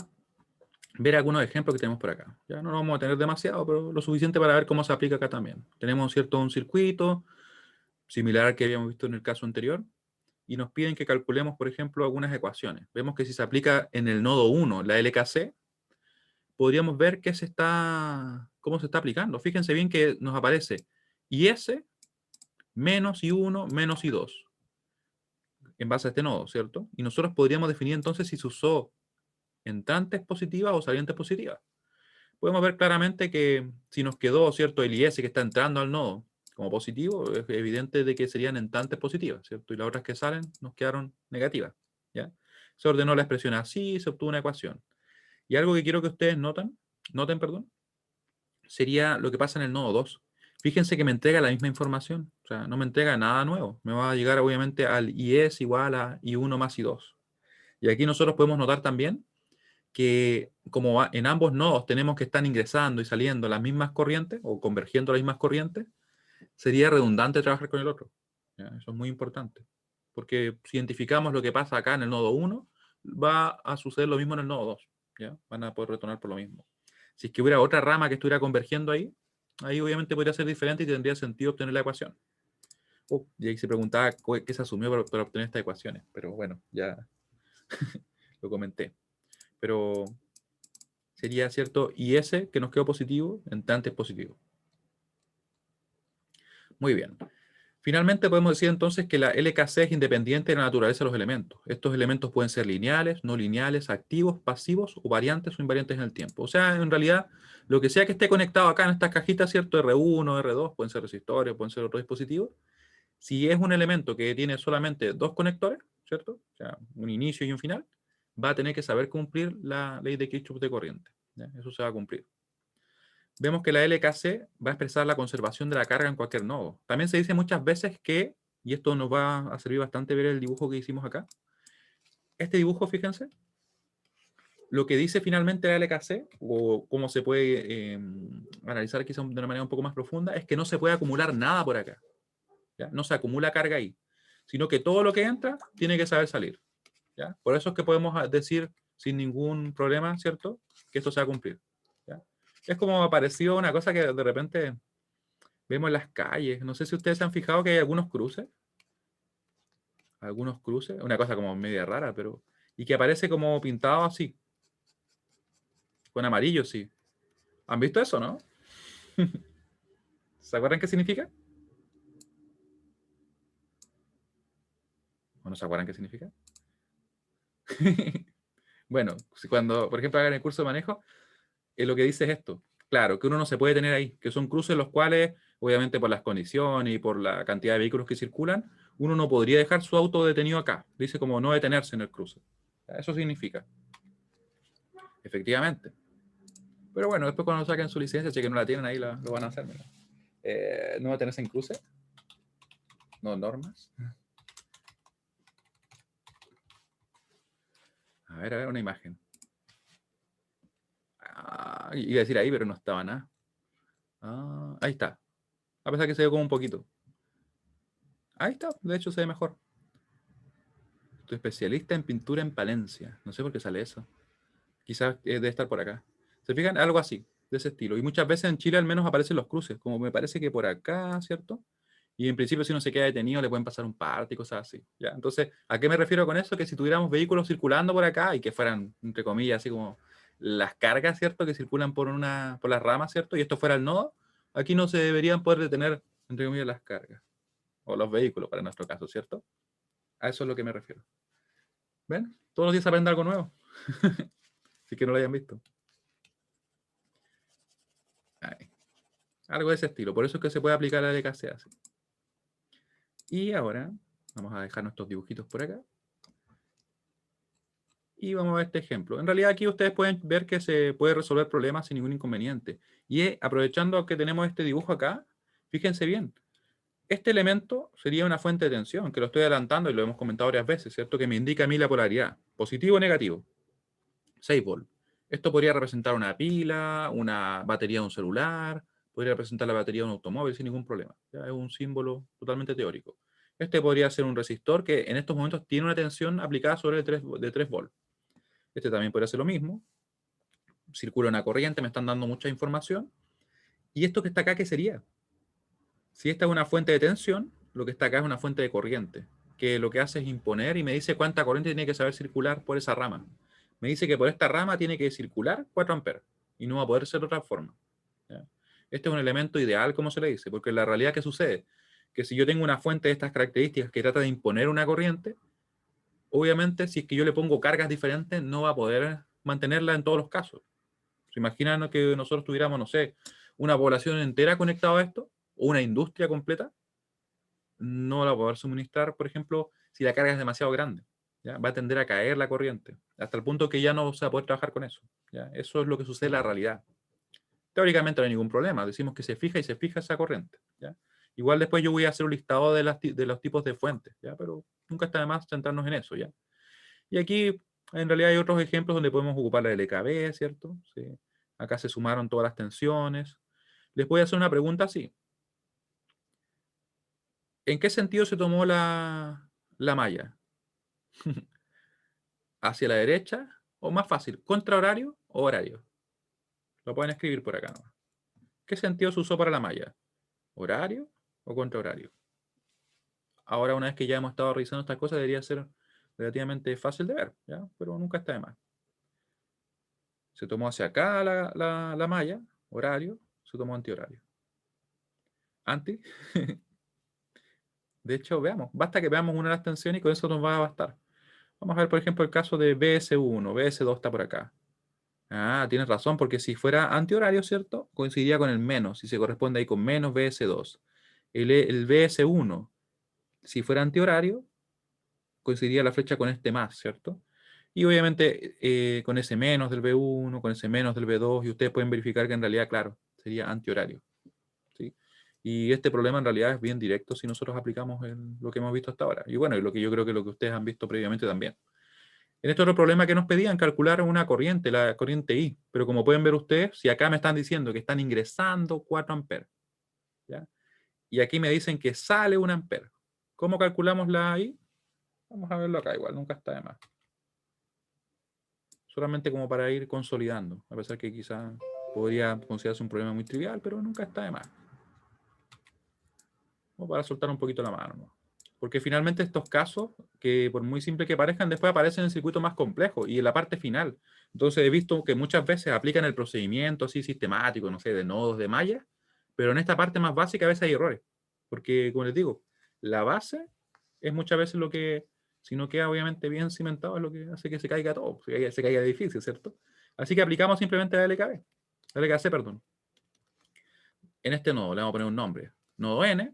ver algunos ejemplos que tenemos por acá. Ya no lo vamos a tener demasiado, pero lo suficiente para ver cómo se aplica acá también. Tenemos, ¿cierto?, un circuito similar al que habíamos visto en el caso anterior, y nos piden que calculemos, por ejemplo, algunas ecuaciones. Vemos que si se aplica en el nodo 1 la LKC, podríamos ver cómo se está aplicando. Fíjense bien que nos aparece IS menos I1 menos I2 en base a este nodo, ¿cierto? Y nosotros podríamos definir entonces si se usó entrantes positivas o salientes positivas. Podemos ver claramente que si nos quedó, ¿cierto?, el IS que está entrando al nodo como positivo, es evidente de que serían entrantes positivas, ¿cierto? Y las otras que salen nos quedaron negativas, ¿ya? Se ordenó la expresión así, se obtuvo una ecuación. Y algo que quiero que ustedes noten, perdón, sería lo que pasa en el nodo 2. Fíjense que me entrega la misma información, o sea, no me entrega nada nuevo. Me va a llegar obviamente al IS igual a I1 más I2. Y aquí nosotros podemos notar también que como en ambos nodos tenemos que estar ingresando y saliendo las mismas corrientes o convergiendo las mismas corrientes, sería redundante trabajar con el otro. ¿Ya? Eso es muy importante. Porque si identificamos lo que pasa acá en el nodo 1, va a suceder lo mismo en el nodo 2. ¿Ya? Van a poder retornar por lo mismo. Si es que hubiera otra rama que estuviera convergiendo ahí obviamente podría ser diferente y tendría sentido obtener la ecuación. Y ahí se preguntaba qué se asumió para obtener estas ecuaciones. Pero bueno, ya lo comenté. Pero sería, ¿cierto? Y ese que nos quedó positivo, entrante es positivo. Muy bien. Finalmente podemos decir entonces que la LKC es independiente de la naturaleza de los elementos. Estos elementos pueden ser lineales, no lineales, activos, pasivos o variantes o invariantes en el tiempo. O sea, en realidad, lo que sea que esté conectado acá en estas cajitas, ¿cierto? R1, R2, pueden ser resistores, pueden ser otros dispositivos. Si es un elemento que tiene solamente dos conectores, ¿cierto? O sea, un inicio y un final, va a tener que saber cumplir la ley de Kirchhoff de corriente. ¿Ya? Eso se va a cumplir. Vemos que la LKC va a expresar la conservación de la carga en cualquier nodo. También se dice muchas veces que y esto nos va a servir bastante ver el dibujo que hicimos acá. Este dibujo, fíjense, lo que dice finalmente la LKC, o cómo se puede analizar quizá de una manera un poco más profunda, es que no se puede acumular nada por acá. ¿Ya? No se acumula carga ahí, sino que todo lo que entra tiene que saber salir. ¿Ya? Por eso es que podemos decir sin ningún problema, ¿cierto?, que esto se va a cumplir. ¿Ya? Es como apareció una cosa que de repente vemos en las calles. No sé si ustedes se han fijado que hay algunos cruces. Algunos cruces, una cosa como media rara, pero... Y que aparece como pintado así. Con amarillo, sí. ¿Han visto eso, no? ¿Se acuerdan qué significa? ¿O no se acuerdan qué significa? Bueno, cuando, por ejemplo, hagan el curso de manejo, lo que dice es esto. Claro, que uno no se puede tener ahí, que son cruces los cuales, obviamente por las condiciones y por la cantidad de vehículos que circulan, uno no podría dejar su auto detenido acá. Dice como no detenerse en el cruce. Eso significa. Efectivamente. Pero bueno, después cuando saquen su licencia, si que no la tienen ahí, lo van a hacer. No detenerse en cruce. No normas. A ver, una imagen. Iba a decir ahí, pero no estaba nada. Ahí está. A pesar que se ve como un poquito. Ahí está, de hecho se ve mejor. Tu especialista en pintura en Palencia. No sé por qué sale eso. Quizás debe estar por acá. ¿Se fijan? Algo así, de ese estilo. Y muchas veces en Chile al menos aparecen los cruces, como me parece que por acá, ¿cierto? Y en principio si uno se queda detenido le pueden pasar un parte y cosas así. ¿Ya? Entonces, ¿a qué me refiero con eso? Que si tuviéramos vehículos circulando por acá y que fueran, entre comillas, así como las cargas, ¿cierto? Que circulan por las ramas, ¿cierto? Y esto fuera el nodo, aquí no se deberían poder detener, entre comillas, las cargas. O los vehículos, para nuestro caso, ¿cierto? A eso es lo que me refiero. ¿Ven? Todos los días se aprende algo nuevo. Si que no lo hayan visto. Ahí. Algo de ese estilo. Por eso es que se puede aplicar la LKC así. Y ahora vamos a dejar nuestros dibujitos por acá. Y vamos a ver este ejemplo. En realidad aquí ustedes pueden ver que se puede resolver problemas sin ningún inconveniente. Y aprovechando que tenemos este dibujo acá, fíjense bien. Este elemento sería una fuente de tensión, que lo estoy adelantando y lo hemos comentado varias veces, ¿cierto? Que me indica a mí la polaridad, positivo o negativo. 6 volts. Esto podría representar una pila, una batería de un celular, podría representar la batería de un automóvil sin ningún problema. ¿Ya? Es un símbolo totalmente teórico. Este podría ser un resistor que en estos momentos tiene una tensión aplicada sobre de 3 volts. Este también podría ser lo mismo. Circula una corriente, me están dando mucha información. ¿Y esto que está acá qué sería? Si esta es una fuente de tensión, lo que está acá es una fuente de corriente, que lo que hace es imponer y me dice cuánta corriente tiene que saber circular por esa rama. Me dice que por esta rama tiene que circular 4 amperes y no va a poder ser de otra forma. ¿Ya? Este es un elemento ideal, como se le dice, porque en la realidad, ¿qué sucede? Que si yo tengo una fuente de estas características que trata de imponer una corriente, obviamente si es que yo le pongo cargas diferentes, no va a poder mantenerla en todos los casos. ¿Se imaginan que nosotros tuviéramos, no sé, una población entera conectada a esto? ¿O una industria completa? No la va a poder suministrar, por ejemplo, si la carga es demasiado grande. ¿Ya? Va a tender a caer la corriente, hasta el punto que ya no se va a poder trabajar con eso. ¿Ya? Eso es lo que sucede en la realidad. Teóricamente no hay ningún problema, decimos que se fija y se fija esa corriente. ¿Ya? Igual después yo voy a hacer un listado de los tipos de fuentes, ¿ya? Pero nunca está de más centrarnos en eso. ¿Ya? Y aquí en realidad hay otros ejemplos donde podemos ocupar la LKB, ¿cierto? Sí. Acá se sumaron todas las tensiones. Les voy a hacer una pregunta así. ¿En qué sentido se tomó la malla? ¿Hacia la derecha? O más fácil, ¿contrahorario o horario? Lo pueden escribir por acá nomás. ¿Qué sentido se usó para la malla? ¿Horario o contrahorario? Ahora, una vez que ya hemos estado revisando estas cosas, debería ser relativamente fácil de ver, ¿ya? Pero nunca está de más. Se tomó hacia acá la malla, horario, se tomó antihorario. Anti. De hecho, veamos. Basta que veamos una de las tensiones y con eso nos va a bastar. Vamos a ver, por ejemplo, el caso de BS1. BS2 está por acá. Tienes razón, porque si fuera antihorario, ¿cierto? Coincidiría con el menos, y se corresponde ahí con menos BS2. El BS1, si fuera antihorario, coincidiría la flecha con este más, ¿cierto? Y obviamente con ese menos del B1, con ese menos del B2, y ustedes pueden verificar que en realidad, claro, sería antihorario. ¿Sí? Y este problema en realidad es bien directo si nosotros aplicamos lo que hemos visto hasta ahora. Y bueno, y lo que yo creo que lo que ustedes han visto previamente también. En este otro problema que nos pedían, calcular una corriente, la corriente I. Pero como pueden ver ustedes, si acá me están diciendo que están ingresando 4 amperes, ¿ya? Y aquí me dicen que sale 1 ampere. ¿Cómo calculamos la I? Vamos a verlo acá igual, nunca está de más. Solamente como para ir consolidando, a pesar que quizá podría considerarse un problema muy trivial, pero nunca está de más. O para soltar un poquito la mano, ¿no? Porque finalmente estos casos, que por muy simple que parezcan, después aparecen en circuitos más complejos y en la parte final. Entonces he visto que muchas veces aplican el procedimiento así sistemático, no sé, de nodos de malla, pero en esta parte más básica a veces hay errores. Porque, como les digo, la base es muchas veces lo que, si no queda obviamente bien cimentado, es lo que hace que se caiga todo, se caiga el edificio, ¿cierto? Así que aplicamos simplemente la LKB, la LKC, perdón. En este nodo le vamos a poner un nombre, nodo N,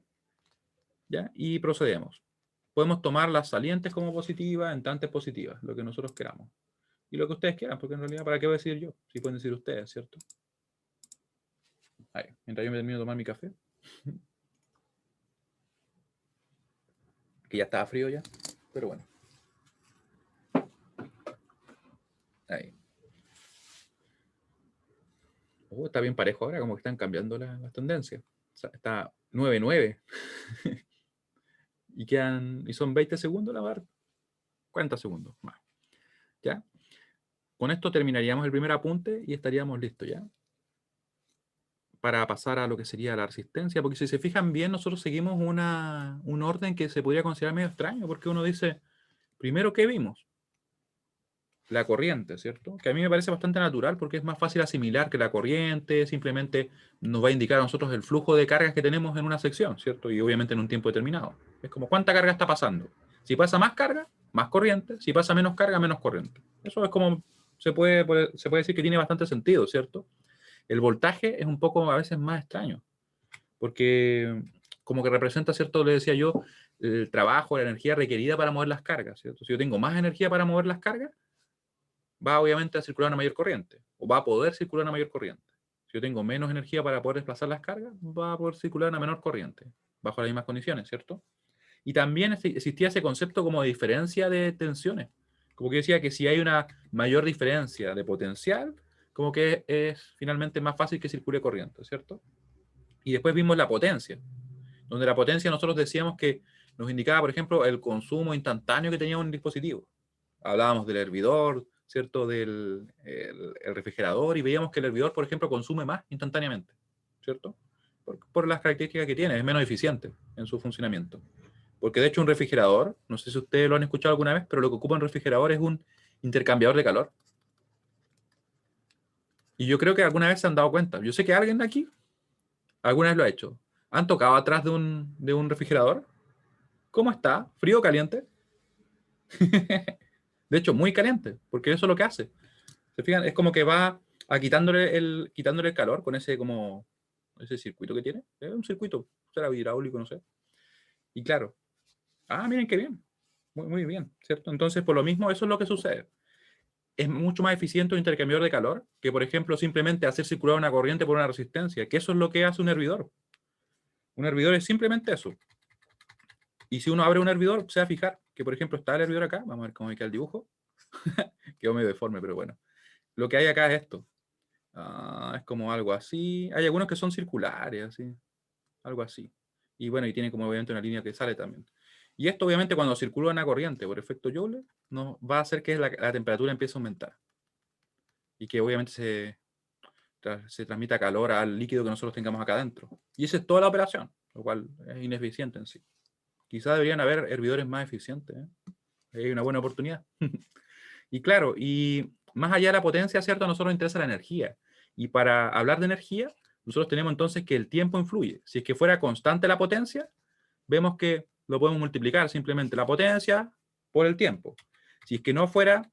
¿ya? Y procedemos. Podemos tomar las salientes como positivas, entrantes positivas, lo que nosotros queramos. Y lo que ustedes quieran, porque en realidad, ¿para qué voy a decir yo? Si pueden decir ustedes, ¿cierto? Ahí, mientras yo me termino de tomar mi café. Que ya estaba frío ya, pero bueno. Ahí. Está bien parejo ahora, como que están cambiando las tendencias. O sea, está 9-9. Y son 20 segundos la barra. 40 segundos más. ¿Ya? Con esto terminaríamos el primer apunte y estaríamos listos ya para pasar a lo que sería la resistencia, porque si se fijan bien, nosotros seguimos un orden que se podría considerar medio extraño, porque uno dice, primero, ¿qué vimos? La corriente, ¿cierto? Que a mí me parece bastante natural, porque es más fácil asimilar que la corriente simplemente nos va a indicar a nosotros el flujo de cargas que tenemos en una sección, ¿cierto? Y obviamente en un tiempo determinado. Es como, ¿cuánta carga está pasando? Si pasa más carga, más corriente. Si pasa menos carga, menos corriente. Eso es como, se puede decir que tiene bastante sentido, ¿cierto? El voltaje es un poco a veces más extraño, porque como que representa, ¿cierto? Le decía yo, el trabajo, la energía requerida para mover las cargas, ¿cierto? Si yo tengo más energía para mover las cargas, va obviamente a circular una mayor corriente, o va a poder circular una mayor corriente. Si yo tengo menos energía para poder desplazar las cargas, va a poder circular una menor corriente, bajo las mismas condiciones, ¿cierto? Y también existía ese concepto como de diferencia de tensiones. Como que decía que si hay una mayor diferencia de potencial, como que es finalmente más fácil que circule corriente, ¿cierto? Y después vimos la potencia, donde la potencia nosotros decíamos que nos indicaba, por ejemplo, el consumo instantáneo que tenía un dispositivo. Hablábamos del hervidor, ¿cierto? Del el refrigerador, y veíamos que el hervidor, por ejemplo, consume más instantáneamente, ¿cierto? Por las características que tiene, es menos eficiente en su funcionamiento. Porque de hecho un refrigerador, no sé si ustedes lo han escuchado alguna vez, pero lo que ocupa un refrigerador es un intercambiador de calor. Y yo creo que alguna vez se han dado cuenta. Yo sé que alguien de aquí alguna vez lo ha hecho. ¿Han tocado atrás de un refrigerador? ¿Cómo está? ¿Frío o caliente? De hecho, muy caliente, porque eso es lo que hace. ¿Se fijan? Es como que va a quitándole el calor con ese circuito que tiene. Es un circuito, será hidráulico, no sé. Y claro, miren qué bien. Muy, muy bien, ¿cierto? Entonces, por lo mismo, eso es lo que sucede. Es mucho más eficiente un intercambiador de calor que, por ejemplo, simplemente hacer circular una corriente por una resistencia, que eso es lo que hace un hervidor. Un hervidor es simplemente eso. Y si uno abre un hervidor, se va a fijar que, por ejemplo, está el hervidor acá. Vamos a ver cómo queda el dibujo. Quedó medio deforme, pero bueno. Lo que hay acá es esto. Es como algo así. Hay algunos que son circulares, así. Algo así. Y bueno, y tiene como obviamente una línea que sale también. Y esto obviamente cuando circula una corriente por efecto Joule, no, va a hacer que la temperatura empiece a aumentar. Y que obviamente se transmita calor al líquido que nosotros tengamos acá adentro. Y esa es toda la operación, lo cual es ineficiente en sí. Quizá deberían haber hervidores más eficientes, ¿eh? Hay una buena oportunidad. Y claro, y más allá de la potencia, ¿cierto? A nosotros nos interesa la energía. Y para hablar de energía, nosotros tenemos entonces que el tiempo influye. Si es que fuera constante la potencia, vemos que lo podemos multiplicar simplemente la potencia por el tiempo. Si es que no fuera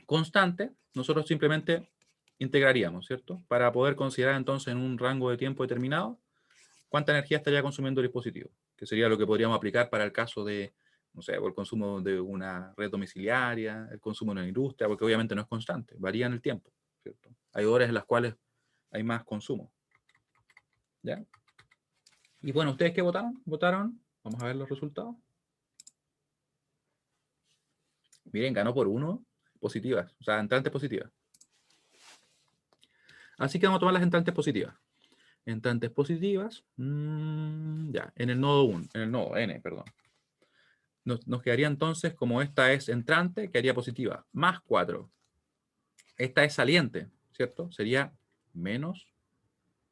constante, nosotros simplemente integraríamos, ¿cierto? Para poder considerar entonces en un rango de tiempo determinado cuánta energía estaría consumiendo el dispositivo, que sería lo que podríamos aplicar para el caso de, no sé, el consumo de una red domiciliaria, el consumo en una industria, porque obviamente no es constante, varía en el tiempo, ¿cierto? Hay horas en las cuales hay más consumo, ¿ya? Y bueno, ¿ustedes qué votaron? ¿Votaron? Vamos a ver los resultados. Miren, ganó por 1 positivas, o sea, entrantes positivas. Así que vamos a tomar las entrantes positivas. Entrantes positivas, ya, en el nodo 1, en el nodo N, perdón. Nos quedaría entonces, como esta es entrante, quedaría positiva, más 4. Esta es saliente, ¿cierto? Sería menos,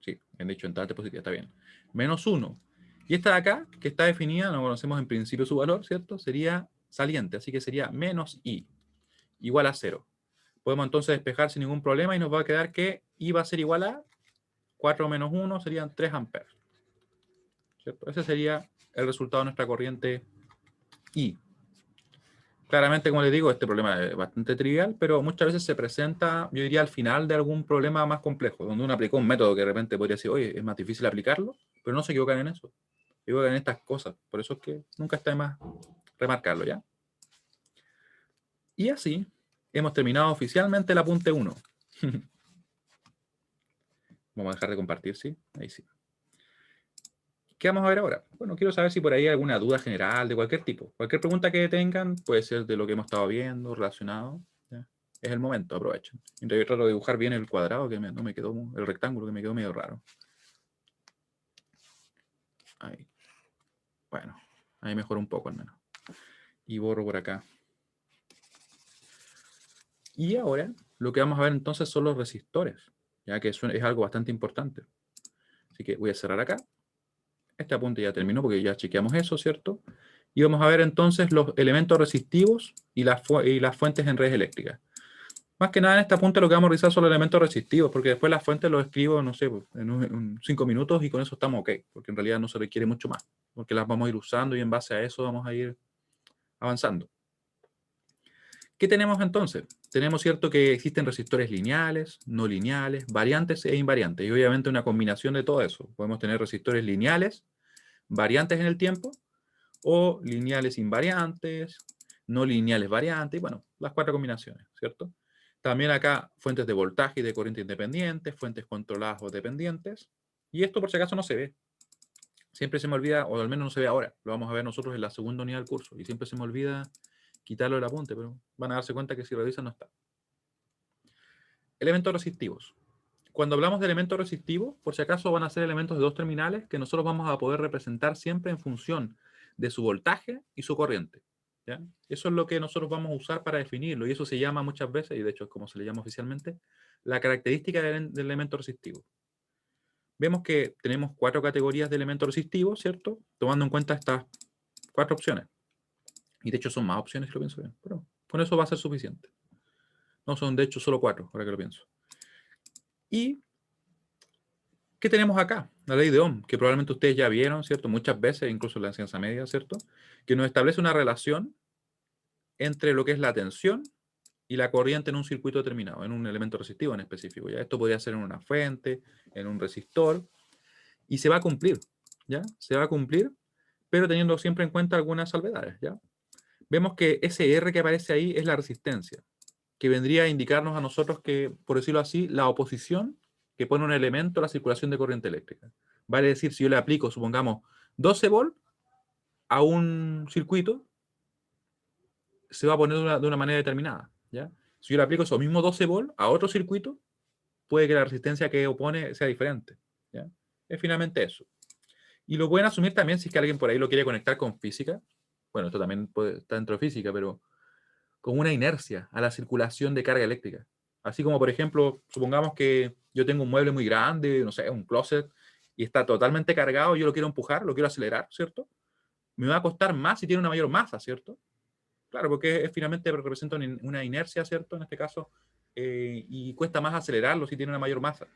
sí, han dicho entrante positiva, está bien. Menos 1. Y esta de acá, que está definida, no conocemos en principio su valor, ¿cierto? Sería saliente, así que sería menos I, igual a 0. Podemos entonces despejar sin ningún problema y nos va a quedar que I va a ser igual a 4 menos 1 serían 3 amperes. ¿Cierto? Ese sería el resultado de nuestra corriente I. Claramente, como les digo, este problema es bastante trivial, pero muchas veces se presenta, yo diría, al final de algún problema más complejo, donde uno aplicó un método que de repente podría decir, oye, es más difícil aplicarlo, pero no se equivocan en eso. Se equivocan en estas cosas. Por eso es que nunca está de más remarcarlo, ¿ya? Y así hemos terminado oficialmente el apunte 1. Vamos a dejar de compartir, ¿sí? Ahí sí. ¿Qué vamos a ver ahora? Bueno, quiero saber si por ahí hay alguna duda general de cualquier tipo. Cualquier pregunta que tengan puede ser de lo que hemos estado viendo, relacionado. ¿Ya? Es el momento, aprovechen. Mientras yo trato de dibujar bien el cuadrado, que no me quedó, el rectángulo que me quedó medio raro. Ahí. Bueno, ahí mejoró un poco al menos. Y borro por acá. Y ahora lo que vamos a ver entonces son los resistores, ya que eso es algo bastante importante. Así que voy a cerrar acá. Este apunte ya terminó porque ya chequeamos eso, ¿cierto? Y vamos a ver entonces los elementos resistivos y las fuentes en redes eléctricas. Más que nada en este apunte lo que vamos a revisar son los elementos resistivos, porque después las fuentes los escribo, no sé, en 5 minutos y con eso estamos ok, porque en realidad no se requiere mucho más, porque las vamos a ir usando y en base a eso vamos a ir avanzando. ¿Qué tenemos entonces? Tenemos cierto que existen resistores lineales, no lineales, variantes e invariantes, y obviamente una combinación de todo eso. Podemos tener resistores lineales, variantes en el tiempo, o lineales invariantes, no lineales variantes, y bueno, las 4 combinaciones, ¿cierto? También acá fuentes de voltaje y de corriente independientes, fuentes controladas o dependientes, y esto por si acaso no se ve. Siempre se me olvida, o al menos no se ve ahora, lo vamos a ver nosotros en la segunda unidad del curso, y siempre se me olvida quitarlo del apunte, pero van a darse cuenta que si revisan no está. Elementos resistivos. Cuando hablamos de elementos resistivos, por si acaso van a ser elementos de 2 terminales que nosotros vamos a poder representar siempre en función de su voltaje y su corriente. ¿Ya? Eso es lo que nosotros vamos a usar para definirlo, y eso se llama muchas veces, y de hecho es como se le llama oficialmente, la característica del elemento resistivo. Vemos que tenemos 4 categorías de elementos resistivos, ¿cierto? Tomando en cuenta estas 4 opciones. Y de hecho son más opciones que lo pienso bien, pero con eso va a ser suficiente. No son de hecho solo 4, ahora que lo pienso. Y ¿qué tenemos acá? La ley de Ohm, que probablemente ustedes ya vieron, ¿cierto? Muchas veces, incluso en la enseñanza media, ¿cierto? Que nos establece una relación entre lo que es la tensión y la corriente en un circuito determinado, en un elemento resistivo en específico. ¿Ya? Esto podría ser en una fuente, en un resistor, y se va a cumplir, ¿ya? Se va a cumplir, pero teniendo siempre en cuenta algunas salvedades, ¿ya? Vemos que ese R que aparece ahí es la resistencia, que vendría a indicarnos a nosotros que, por decirlo así, la oposición que pone un elemento a la circulación de corriente eléctrica. Vale decir, si yo le aplico, supongamos, 12 volts a un circuito, se va a poner de una manera determinada, ¿ya? Si yo le aplico esos mismos 12 volts a otro circuito, puede que la resistencia que opone sea diferente, ¿ya? Es finalmente eso. Y lo pueden asumir también si es que alguien por ahí lo quiere conectar con física. Bueno, esto también puede estar dentro de física, pero con una inercia a la circulación de carga eléctrica. Así como, por ejemplo, supongamos que yo tengo un mueble muy grande, no sé, un closet, y está totalmente cargado, yo lo quiero empujar, lo quiero acelerar, ¿cierto? Me va a costar más si tiene una mayor masa, ¿cierto? Claro, porque finalmente representa una inercia, ¿cierto? En este caso, y cuesta más acelerarlo si tiene una mayor masa.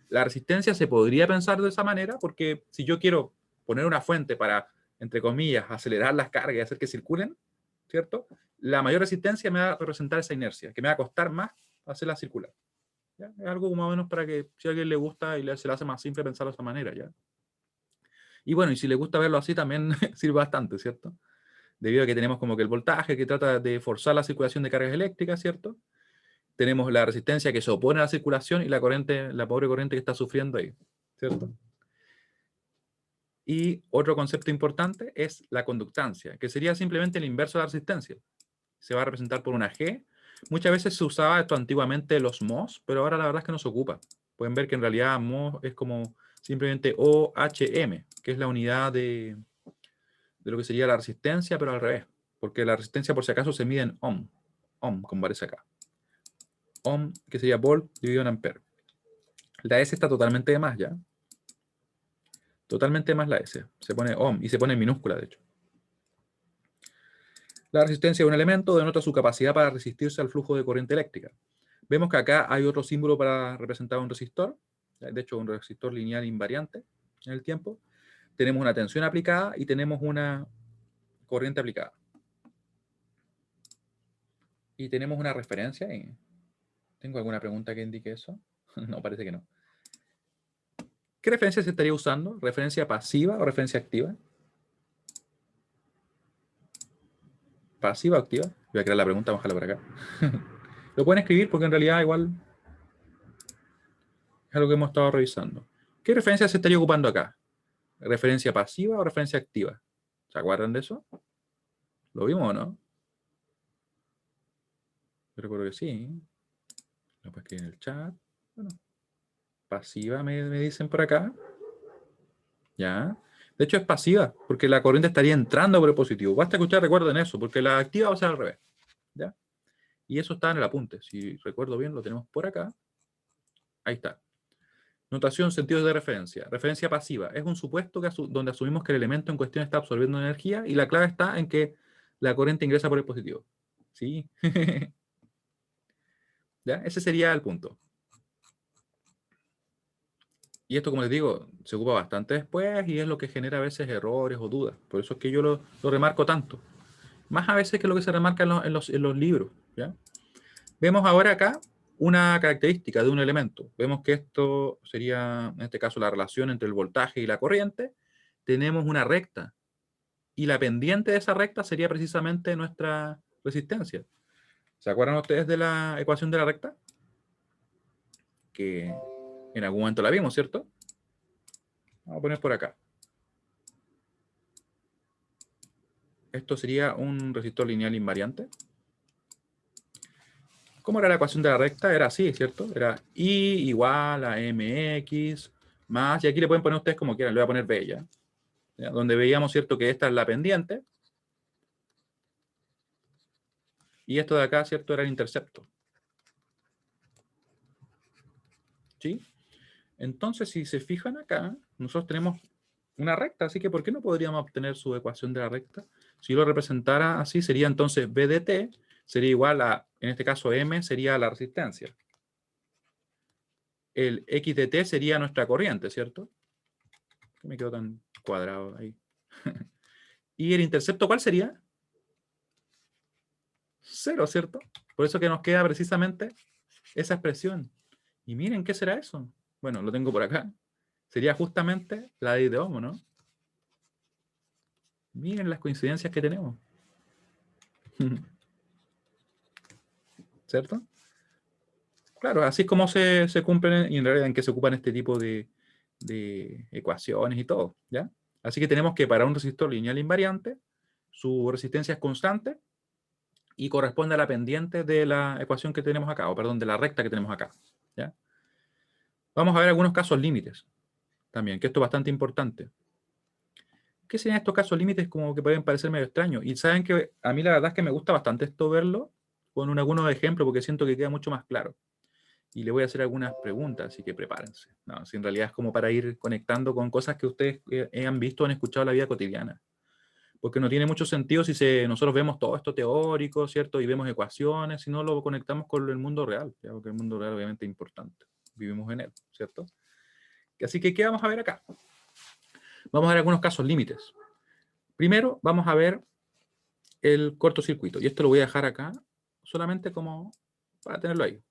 La resistencia se podría pensar de esa manera, porque si yo quiero poner una fuente para, entre comillas, acelerar las cargas y hacer que circulen, ¿cierto? La mayor resistencia me va a representar esa inercia, que me va a costar más hacerla circular. ¿Ya? Es algo más o menos para que si a alguien le gusta y se le hace más simple pensarlo de esa manera, ¿ya? Y bueno, y si le gusta verlo así también sirve bastante, ¿cierto? Debido a que tenemos como que el voltaje que trata de forzar la circulación de cargas eléctricas, ¿cierto? Tenemos la resistencia que se opone a la circulación y la corriente, la pobre corriente que está sufriendo ahí, ¿cierto? Y otro concepto importante es la conductancia, que sería simplemente el inverso de la resistencia. Se va a representar por una G. Muchas veces se usaba esto antiguamente los mos, pero ahora la verdad es que no se ocupa. Pueden ver que en realidad mos es como simplemente OHM, que es la unidad de lo que sería la resistencia, pero al revés. Porque la resistencia, por si acaso, se mide en ohm. Ohm, como aparece acá. Ohm, que sería volt dividido en ampere. La S está totalmente de más ya. Totalmente de más la S. Se pone ohm y se pone en minúscula, de hecho. La resistencia de un elemento denota su capacidad para resistirse al flujo de corriente eléctrica. Vemos que acá hay otro símbolo para representar un resistor. De hecho, un resistor lineal invariante en el tiempo. Tenemos una tensión aplicada y tenemos una corriente aplicada. Y tenemos una referencia. ¿Tengo alguna pregunta que indique eso? No, parece que no. ¿Qué referencia se estaría usando? ¿Referencia pasiva o referencia activa? ¿Pasiva o activa? Voy a crear la pregunta, vamos a dejarla por acá. Lo pueden escribir porque en realidad igual es algo que hemos estado revisando. ¿Qué referencia se estaría ocupando acá? ¿Referencia pasiva o referencia activa? ¿Se acuerdan de eso? ¿Lo vimos o no? Yo recuerdo que sí. Lo puedes escribir en el chat. Bueno, pasiva me dicen por acá. Ya. De hecho es pasiva, porque la corriente estaría entrando por el positivo. Basta que ustedes recuerden eso, porque la activa va a ser al revés. ¿Ya? Y eso está en el apunte. Si recuerdo bien, lo tenemos por acá. Ahí está. Notación, sentidos de referencia. Referencia pasiva. Es un supuesto donde asumimos que el elemento en cuestión está absorbiendo energía y la clave está en que la corriente ingresa por el positivo. ¿Sí? ¿Ya? Ese sería el punto. Y esto, como les digo, se ocupa bastante después y es lo que genera a veces errores o dudas. Por eso es que yo lo remarco tanto. Más a veces que lo que se remarca en los libros. ¿Ya? Vemos ahora acá una característica de un elemento. Vemos que esto sería, en este caso, la relación entre el voltaje y la corriente. Tenemos una recta. Y la pendiente de esa recta sería precisamente nuestra resistencia. ¿Se acuerdan ustedes de la ecuación de la recta? Que en algún momento la vimos, ¿cierto? Vamos a poner por acá. Esto sería un resistor lineal invariante. ¿Cómo era la ecuación de la recta? Era así, ¿cierto? Era I igual a mx más, y aquí le pueden poner ustedes como quieran, le voy a poner b ya. ¿Ya? Donde veíamos, ¿cierto? Que esta es la pendiente. Y esto de acá, ¿cierto? Era el intercepto. ¿Sí? Entonces, si se fijan acá, nosotros tenemos una recta, así que ¿por qué no podríamos obtener su ecuación de la recta? Si yo lo representara así, sería entonces B de t, sería igual a, en este caso M, sería la resistencia. El X de t sería nuestra corriente, ¿cierto? ¿Qué me quedó tan cuadrado ahí? ¿Y el intercepto cuál sería? 0, ¿cierto? Por eso que nos queda precisamente esa expresión. Y miren, ¿qué será eso? Bueno, lo tengo por acá. Sería justamente la ley de Ohm, ¿no? Miren las coincidencias que tenemos. ¿Cierto? Claro, así es como se cumplen y en realidad en que se ocupan este tipo de ecuaciones y todo, ¿ya? Así que tenemos que para un resistor lineal invariante, su resistencia es constante y corresponde a la pendiente de la ecuación que tenemos acá, o perdón, de la recta que tenemos acá, ¿ya? Vamos a ver algunos casos límites también, que esto es bastante importante. ¿Qué serían estos casos límites como que pueden parecer medio extraños? Y saben que a mí la verdad es que me gusta bastante esto verlo con algunos ejemplos porque siento que queda mucho más claro. Y le voy a hacer algunas preguntas, así que prepárense. No, si en realidad es como para ir conectando con cosas que ustedes han visto o han escuchado en la vida cotidiana. Porque no tiene mucho sentido si nosotros vemos todo esto teórico, ¿cierto? Y vemos ecuaciones, si no lo conectamos con el mundo real, ¿ya? Porque el mundo real obviamente es importante. Vivimos en él, ¿cierto? Así que, ¿qué vamos a ver acá? Vamos a ver algunos casos límites. Primero, vamos a ver el cortocircuito. Y esto lo voy a dejar acá solamente como para tenerlo ahí.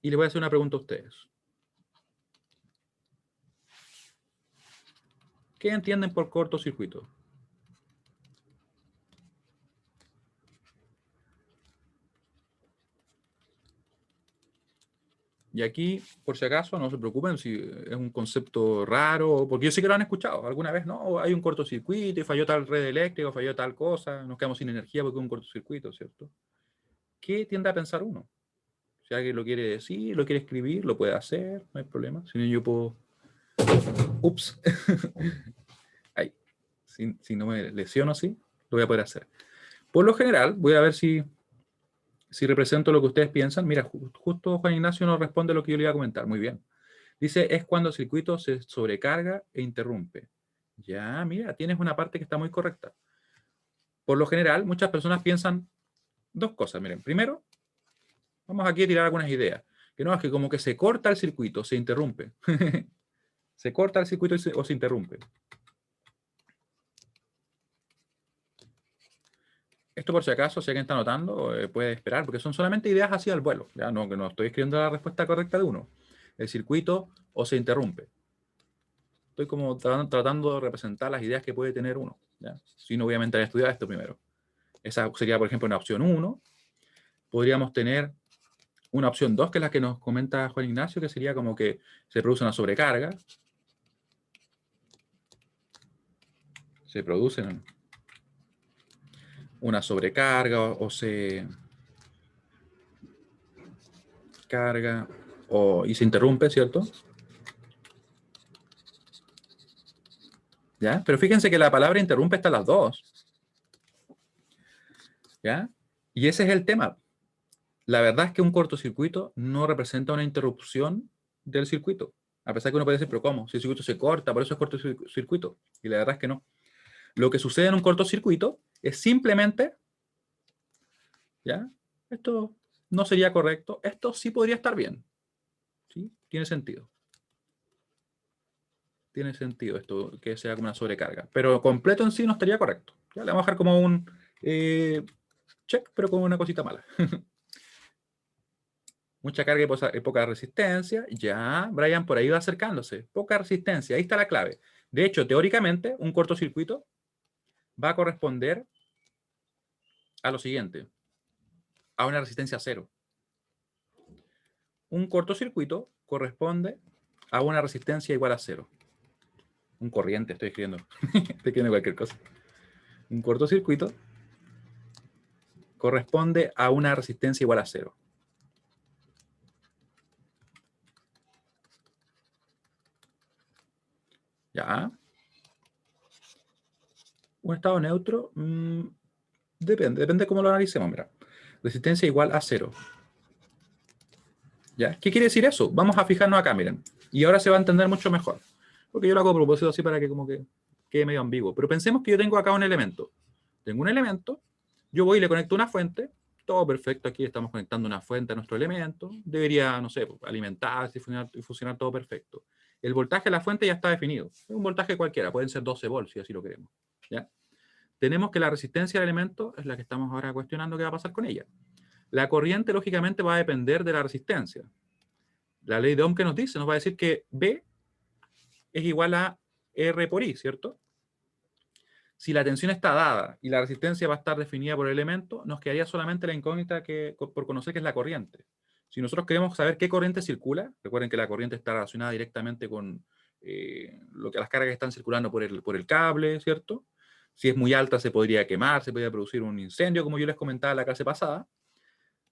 Y les voy a hacer una pregunta a ustedes. ¿Qué entienden por cortocircuito? Y aquí, por si acaso, no se preocupen si es un concepto raro, porque yo sé que lo han escuchado alguna vez, ¿no? O hay un cortocircuito y falló tal red eléctrica, o falló tal cosa, nos quedamos sin energía porque es un cortocircuito, ¿cierto? ¿Qué tiende a pensar uno? Si alguien lo quiere decir, lo quiere escribir, lo puede hacer, no hay problema. Si no, yo puedo... Ups. Ahí. Si no me lesiono así, lo voy a poder hacer. Por lo general, voy a ver si represento lo que ustedes piensan. Mira, justo Juan Ignacio nos responde lo que yo le iba a comentar. Muy bien. Dice, es cuando el circuito se sobrecarga e interrumpe. Ya, mira, tienes una parte que está muy correcta. Por lo general, muchas personas piensan dos cosas. Miren, primero, vamos aquí a tirar algunas ideas. Que no, es que como que se corta el circuito, se interrumpe. Se corta el circuito o se interrumpe. Esto por si acaso, si alguien está anotando, puede esperar, porque son solamente ideas así al vuelo. Ya no, que no estoy escribiendo la respuesta correcta de uno. El circuito o se interrumpe. Estoy como tratando de representar las ideas que puede tener uno. ¿Ya? Si no, obviamente, hay que estudiar esto primero. Esa sería, por ejemplo, una opción 1. Podríamos tener una opción 2, que es la que nos comenta Juan Ignacio, que sería como que se produce una sobrecarga. Se produce una sobrecarga o se carga y se interrumpe, ¿cierto? ¿Ya? Pero fíjense que la palabra interrumpe está en las dos. ¿Ya? Y ese es el tema. La verdad es que un cortocircuito no representa una interrupción del circuito. A pesar que uno puede decir, pero ¿cómo? Si el circuito se corta, por eso es cortocircuito. Y la verdad es que no. Lo que sucede en un cortocircuito es simplemente, ¿ya? Esto no sería correcto. Esto sí podría estar bien. ¿Sí? Tiene sentido. Tiene sentido esto, que sea como una sobrecarga. Pero completo en sí no estaría correcto. ¿Ya? Le vamos a dejar como un check, pero con una cosita mala. Mucha carga y poca resistencia. Ya, Brian, por ahí va acercándose. Poca resistencia, ahí está la clave. De hecho, teóricamente, un cortocircuito va a corresponder a lo siguiente. A una resistencia cero. Un cortocircuito corresponde a una resistencia igual a cero. Un corriente, estoy escribiendo. Estoy escribiendo cualquier cosa. Un cortocircuito corresponde a una resistencia igual a cero. ¿Ya? Un estado neutro, depende de cómo lo analicemos. Mira, resistencia igual a cero. ¿Ya? ¿Qué quiere decir eso? Vamos a fijarnos acá, miren. Y ahora se va a entender mucho mejor. Porque yo lo hago a propósito así para que como que quede medio ambiguo. Pero pensemos que yo tengo acá un elemento. Tengo un elemento, yo voy y le conecto una fuente, todo perfecto, aquí estamos conectando una fuente a nuestro elemento, debería, no sé, alimentarse y funcionar todo perfecto. El voltaje de la fuente ya está definido, es un voltaje cualquiera, pueden ser 12 volts si así lo queremos. ¿Ya? Tenemos que la resistencia del elemento es la que estamos ahora cuestionando qué va a pasar con ella. La corriente, lógicamente, va a depender de la resistencia. La ley de Ohm que nos dice, nos va a decir que B es igual a R por I, ¿cierto? Si la tensión está dada y la resistencia va a estar definida por el elemento, nos quedaría solamente la incógnita por conocer, que es la corriente. Si nosotros queremos saber qué corriente circula, recuerden que la corriente está relacionada directamente con las cargas que están circulando por el cable, ¿cierto? Si es muy alta se podría quemar, se podría producir un incendio, como yo les comentaba en la clase pasada.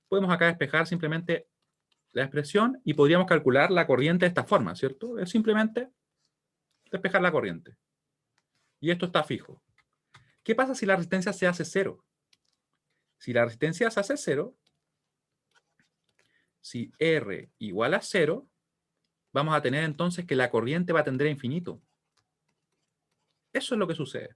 Podemos acá despejar simplemente la expresión y podríamos calcular la corriente de esta forma, ¿cierto? Es simplemente despejar la corriente. Y esto está fijo. ¿Qué pasa si la resistencia se hace cero? Si la resistencia se hace cero, si R igual a cero, vamos a tener entonces que la corriente va a tender a infinito. Eso es lo que sucede.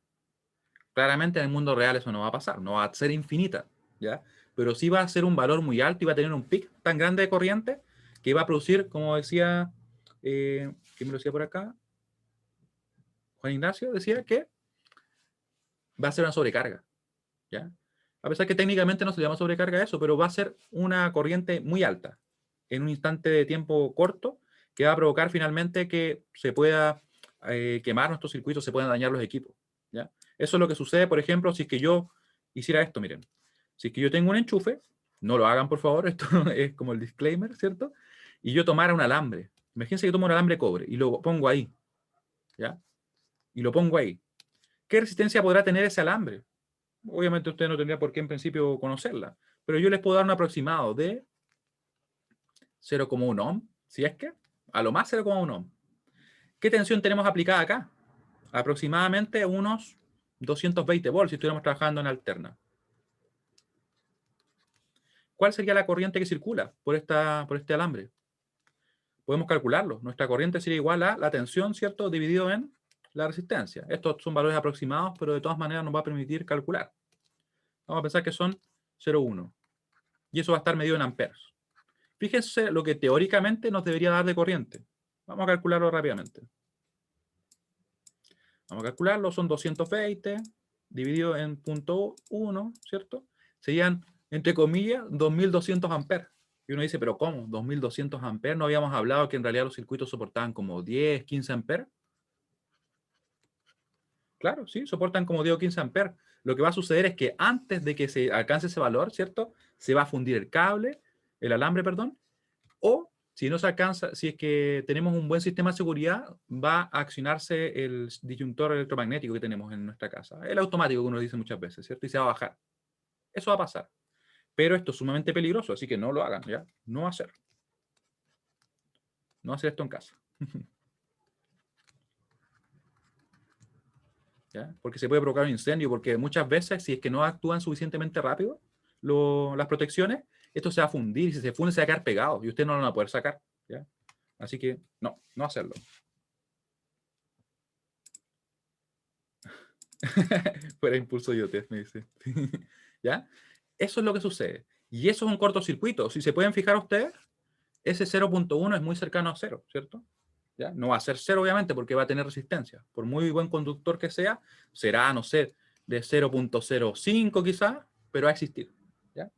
Claramente en el mundo real eso no va a pasar, no va a ser infinita, ¿ya? Pero sí va a ser un valor muy alto y va a tener un pic tan grande de corriente que va a producir, como decía, ¿quién me lo decía por acá? Juan Ignacio decía que va a ser una sobrecarga, ¿ya? A pesar que técnicamente no se llama sobrecarga eso, pero va a ser una corriente muy alta en un instante de tiempo corto que va a provocar finalmente que se pueda quemar nuestros circuitos, se puedan dañar los equipos, ¿ya? Eso es lo que sucede, por ejemplo, si es que yo hiciera esto, miren. Si es que yo tengo un enchufe, no lo hagan por favor, esto es como el disclaimer, ¿cierto? y yo tomara un alambre. Imagínense que tomo un alambre de cobre y lo pongo ahí. ¿Ya? Y lo pongo ahí. ¿Qué resistencia podrá tener ese alambre? Obviamente usted no tendría por qué en principio conocerla, pero yo les puedo dar un aproximado de 0,1 ohm, si es que, a lo más 0,1 ohm. ¿Qué tensión tenemos aplicada acá? Aproximadamente unos 220 volts si estuviéramos trabajando en alterna. ¿Cuál sería la corriente que circula por este alambre? Podemos calcularlo. Nuestra corriente sería igual a la tensión, ¿cierto?, dividido en la resistencia. Estos son valores aproximados, pero de todas maneras nos va a permitir calcular. Vamos a pensar que son 0,1. Y eso va a estar medido en amperes. Fíjense lo que teóricamente nos debería dar de corriente. Vamos a calcularlo rápidamente. Vamos a calcularlo. Son 220 dividido en 0,1, ¿cierto? Serían, entre comillas, 2200 amperes. Y uno dice, ¿pero cómo? 2200 amperes. ¿No habíamos hablado que en realidad los circuitos soportaban como 10, 15 amperes? Claro, sí, soportan como 10 o 15 amperes. Lo que va a suceder es que antes de que se alcance ese valor, ¿cierto? Se va a fundir el cable, el alambre, perdón, o si no se alcanza, si es que tenemos un buen sistema de seguridad, va a accionarse el disyuntor electromagnético que tenemos en nuestra casa. El automático que uno dice muchas veces, ¿cierto? Y se va a bajar. Eso va a pasar. Pero esto es sumamente peligroso, así que no lo hagan, ¿ya? No hacer. No hacer esto en casa. ¿Ya? Porque se puede provocar un incendio, porque muchas veces, si es que no actúan suficientemente rápido las protecciones, esto se va a fundir, y si se funde se va a quedar pegado, y usted no lo va a poder sacar. ¿Ya? Así que, no hacerlo. Fuera impulso de idiotez, me dice. ¿Ya? Eso es lo que sucede. Y eso es un cortocircuito. Si se pueden fijar ustedes, ese 0,1 es muy cercano a 0, ¿cierto? ¿Ya? No va a ser 0, obviamente, porque va a tener resistencia. Por muy buen conductor que sea, será, no sé, de 0,05 quizás, pero va a existir. ¿Ya?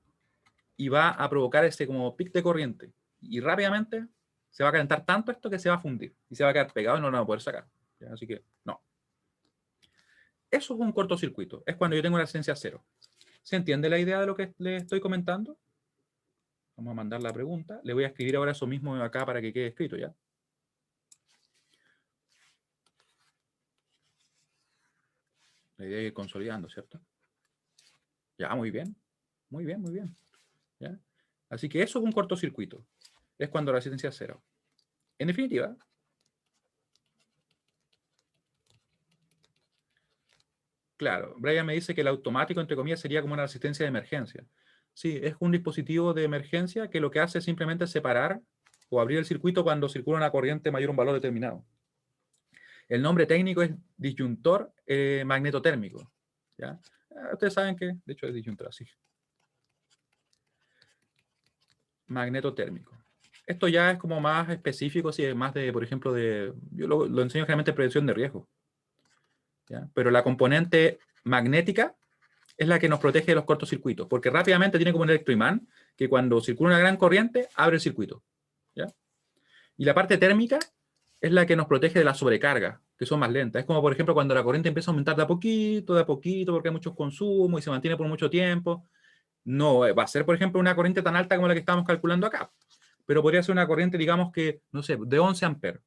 Y va a provocar ese como pic de corriente. Y rápidamente se va a calentar tanto esto que se va a fundir. Y se va a quedar pegado y no lo va a poder sacar. ¿Ya? Así que, no. Eso es un cortocircuito. Es cuando yo tengo una resistencia 0. ¿Se entiende la idea de lo que le estoy comentando? Vamos a mandar la pregunta. Le voy a escribir ahora eso mismo acá para que quede escrito, ¿ya? La idea es ir consolidando, ¿cierto? Ya, muy bien. Muy bien, muy bien. ¿Ya? Así que eso es un cortocircuito. Es cuando la resistencia es 0. En definitiva, claro, Brian me dice que el automático, entre comillas, sería como una resistencia de emergencia. Sí, es un dispositivo de emergencia que lo que hace es simplemente separar o abrir el circuito cuando circula una corriente mayor a un valor determinado. El nombre técnico es disyuntor magnetotérmico. ¿Ya? Ustedes saben que, de hecho, es disyuntor así. Magnetotérmico. Esto ya es como más específico, si es más de, por ejemplo, yo lo enseño generalmente en prevención de riesgo. ¿Ya? Pero la componente magnética es la que nos protege de los cortocircuitos, porque rápidamente tiene como un electroimán que cuando circula una gran corriente, abre el circuito. ¿Ya? Y la parte térmica es la que nos protege de la sobrecarga, que son más lentas. Es como, por ejemplo, cuando la corriente empieza a aumentar de a poquito, porque hay muchos consumos y se mantiene por mucho tiempo. No va a ser, por ejemplo, una corriente tan alta como la que estamos calculando acá, pero podría ser una corriente, digamos que, no sé, de 11 amperes.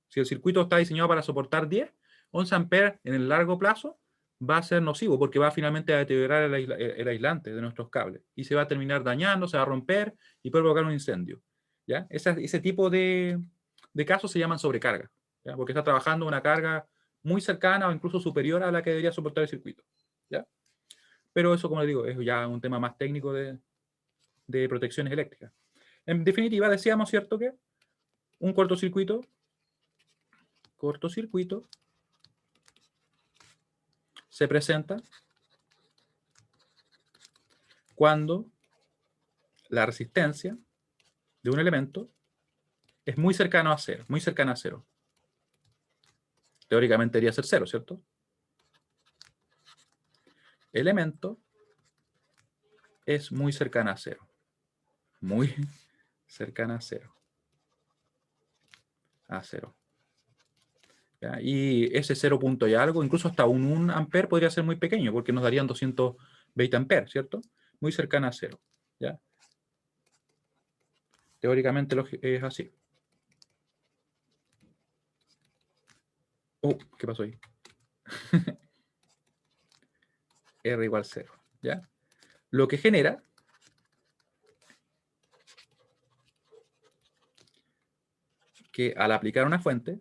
Si el circuito está diseñado para soportar 10, 11 amperes en el largo plazo va a ser nocivo porque va finalmente a deteriorar el aislante de nuestros cables y se va a terminar dañando, se va a romper y puede provocar un incendio. ¿Ya? Ese tipo de casos se llaman sobrecarga, ¿ya? Porque está trabajando una carga muy cercana o incluso superior a la que debería soportar el circuito. ¿Ya? Pero eso, como les digo, es ya un tema más técnico de protecciones eléctricas. En definitiva, decíamos, ¿cierto?, que un cortocircuito se presenta cuando la resistencia de un elemento es muy cercana a cero, muy cercana a cero. Teóricamente debería ser cero, ¿cierto? Elemento es muy cercana a cero. Muy cercana a cero. A cero. ¿Ya? Y ese 0 punto y algo, incluso hasta un 1 amper podría ser muy pequeño, porque nos darían 220 amperes, ¿cierto? Muy cercana a cero. ¿Ya? Teóricamente es así. ¿Qué pasó ahí? R igual 0, ¿ya? Lo que genera que al aplicar una fuente,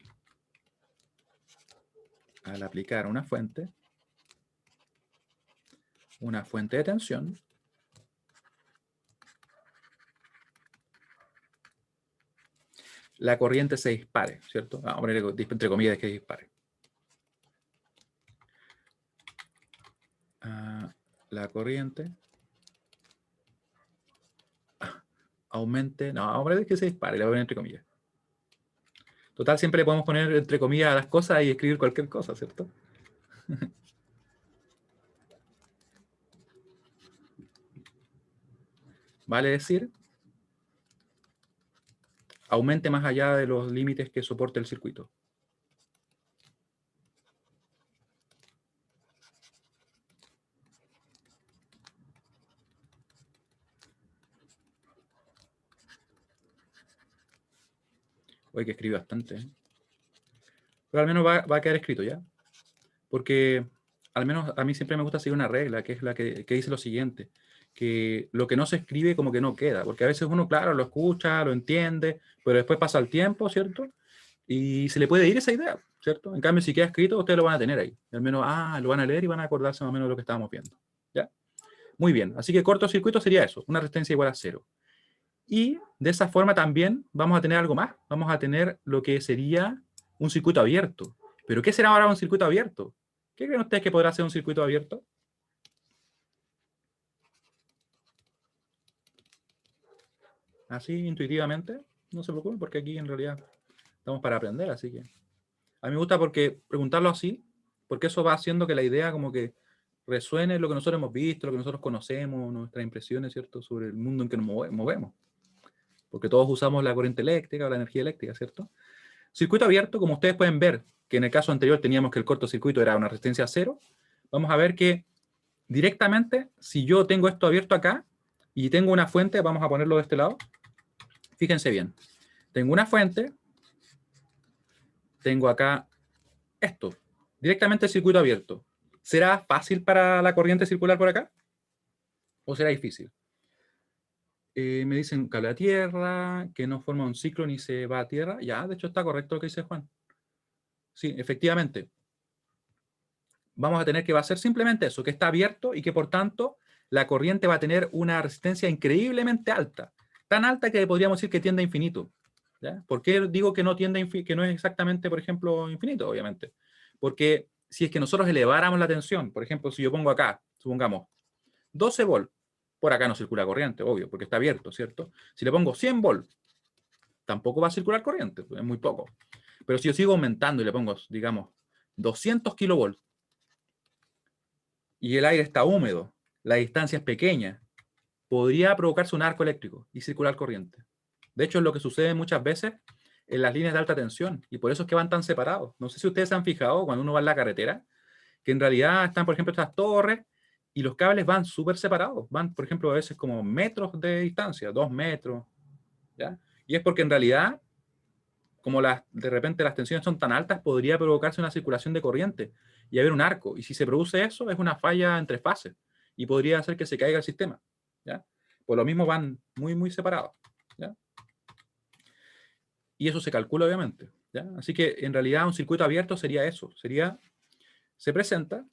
una fuente de tensión, la corriente se dispare, ¿cierto? Vamos a poner entre comillas que dispare. La corriente aumente, no, vamos a poner que se dispare, le voy a poner entre comillas. Total, siempre le podemos poner entre comillas a las cosas y escribir cualquier cosa, ¿cierto? Vale decir, aumente más allá de los límites que soporte el circuito. Oye, que escribí bastante, ¿eh? Pero al menos va a quedar escrito ya. Porque al menos a mí siempre me gusta seguir una regla, que es la que dice lo siguiente, que lo que no se escribe como que no queda, porque a veces uno, claro, lo escucha, lo entiende, pero después pasa el tiempo, ¿cierto? Y se le puede ir esa idea, ¿cierto? En cambio, si queda escrito, ustedes lo van a tener ahí. Al menos, lo van a leer y van a acordarse más o menos de lo que estábamos viendo, ¿ya? Muy bien, así que cortocircuito sería eso, una resistencia igual a 0. Y de esa forma también vamos a tener algo más, vamos a tener lo que sería un circuito abierto. ¿Pero qué será ahora un circuito abierto? ¿Qué creen ustedes que podrá ser un circuito abierto? Así intuitivamente, no se preocupen porque aquí en realidad estamos para aprender, así que a mí me gusta porque preguntarlo así, porque eso va haciendo que la idea como que resuene lo que nosotros hemos visto, lo que nosotros conocemos, nuestras impresiones, ¿cierto? Sobre el mundo en que nos movemos. Porque todos usamos la corriente eléctrica o la energía eléctrica, ¿cierto? Circuito abierto, como ustedes pueden ver, que en el caso anterior teníamos que el cortocircuito era una resistencia a 0, vamos a ver que directamente, si yo tengo esto abierto acá y tengo una fuente, vamos a ponerlo de este lado, fíjense bien, tengo una fuente, tengo acá esto, directamente el circuito abierto. ¿Será fácil para la corriente circular por acá? ¿O será difícil? Me dicen cable a tierra, que no forma un ciclo ni se va a tierra. Ya, de hecho está correcto lo que dice Juan. Sí, efectivamente. Vamos a tener que va a ser simplemente eso, que está abierto y que por tanto la corriente va a tener una resistencia increíblemente alta. Tan alta que podríamos decir que tiende a infinito. ¿Ya? ¿Por qué digo que no tiende que no es exactamente, por ejemplo, infinito? Obviamente. Porque si es que nosotros eleváramos la tensión, por ejemplo, si yo pongo acá, supongamos, 12 volts, por acá no circula corriente, obvio, porque está abierto, ¿cierto? Si le pongo 100 volts, tampoco va a circular corriente, es muy poco. Pero si yo sigo aumentando y le pongo, digamos, 200 kilovolts, y el aire está húmedo, la distancia es pequeña, podría provocarse un arco eléctrico y circular corriente. De hecho, es lo que sucede muchas veces en las líneas de alta tensión, y por eso es que van tan separados. No sé si ustedes se han fijado cuando uno va en la carretera, que en realidad están, por ejemplo, estas torres, y los cables van súper separados. Van, por ejemplo, a veces como metros de distancia, 2 metros, ¿ya? Y es porque en realidad, como de repente las tensiones son tan altas, podría provocarse una circulación de corriente y haber un arco. Y si se produce eso, es una falla entre fases y podría hacer que se caiga el sistema, ¿ya? Por lo mismo van muy, muy separados, ¿ya? Y eso se calcula, obviamente, ¿ya? Así que en realidad un circuito abierto sería eso, se presenta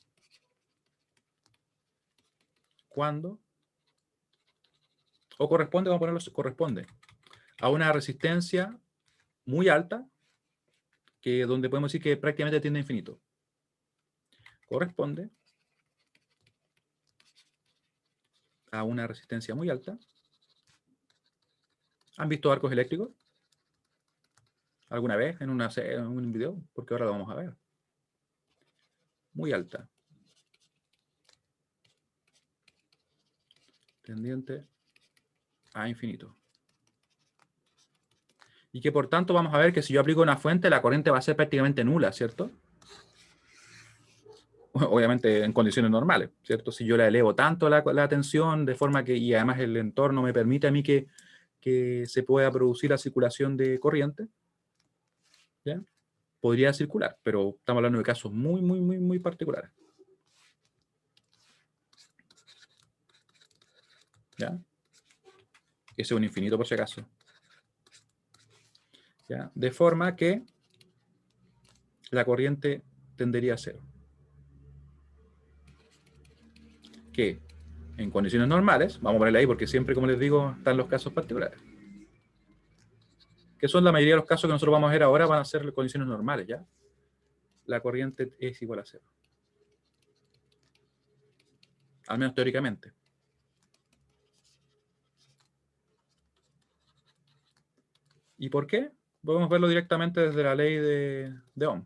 cuando, o corresponde, vamos a ponerlo, corresponde a una resistencia muy alta, que donde podemos decir que prácticamente tiende a infinito. Corresponde a una resistencia muy alta. ¿Han visto arcos eléctricos alguna vez en un video? Porque ahora lo vamos a ver. Muy alta. Tendiente a infinito. Y que por tanto vamos a ver que si yo aplico una fuente, la corriente va a ser prácticamente nula, ¿cierto? Obviamente en condiciones normales, ¿cierto? Si yo la elevo tanto la tensión de forma que, y además el entorno me permite a mí que que se pueda producir la circulación de corriente, ¿ya? Podría circular, pero estamos hablando de casos muy, muy, muy, muy particulares. ¿Ya? Ese es un infinito por si acaso. ¿Ya? De forma que la corriente tendería a cero. Que en condiciones normales, vamos a ponerle ahí porque siempre, como les digo, están los casos particulares. Que son la mayoría de los casos que nosotros vamos a ver ahora, van a ser condiciones normales, ¿ya? La corriente es igual a cero. Al menos teóricamente. ¿Y por qué? Podemos verlo directamente desde la ley de Ohm.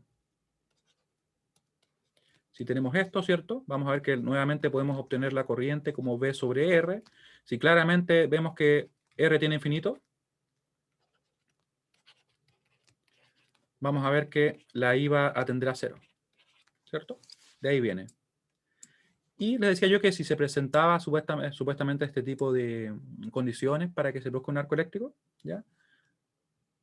Si tenemos esto, ¿cierto? Vamos a ver que nuevamente podemos obtener la corriente como V sobre R. Si claramente vemos que R tiene infinito, vamos a ver que la I va a tender a cero, ¿cierto? De ahí viene. Y les decía yo que si se presentaba supuestamente este tipo de condiciones para que se produzca un arco eléctrico, ¿ya?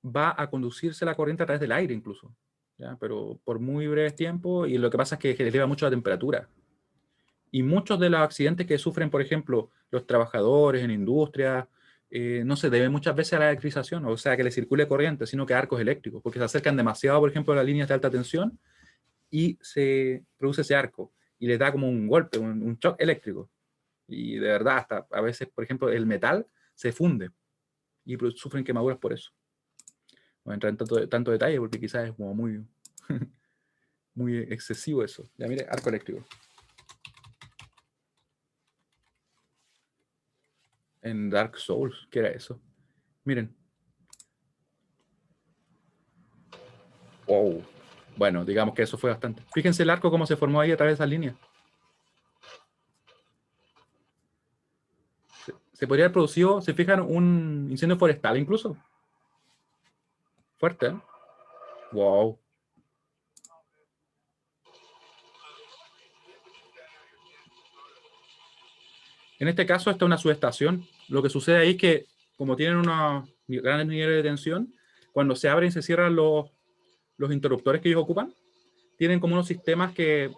Va a conducirse la corriente a través del aire incluso, ¿ya? Pero por muy breves tiempos, y lo que pasa es que eleva mucho la temperatura. Y muchos de los accidentes que sufren, por ejemplo, los trabajadores en industria, no se debe muchas veces a la electrización, o sea, que le circule corriente, sino que a arcos eléctricos, porque se acercan demasiado, por ejemplo, a las líneas de alta tensión y se produce ese arco y les da como un golpe, un shock eléctrico. Y de verdad, hasta a veces, por ejemplo, el metal se funde y sufren quemaduras por eso. No entra en tanto detalle porque quizás es como muy, muy excesivo eso. Ya mire, arco eléctrico. En Dark Souls, ¿qué era eso? Miren. Wow. Bueno, digamos que eso fue bastante. Fíjense el arco cómo se formó ahí a través de esa línea. Se podría haber producido, se fijan, un incendio forestal incluso. Fuerte, ¿eh? Wow. En este caso, esta es una subestación. Lo que sucede ahí es que, como tienen unos grandes niveles de tensión, cuando se abren y se cierran los interruptores que ellos ocupan, tienen como unos sistemas que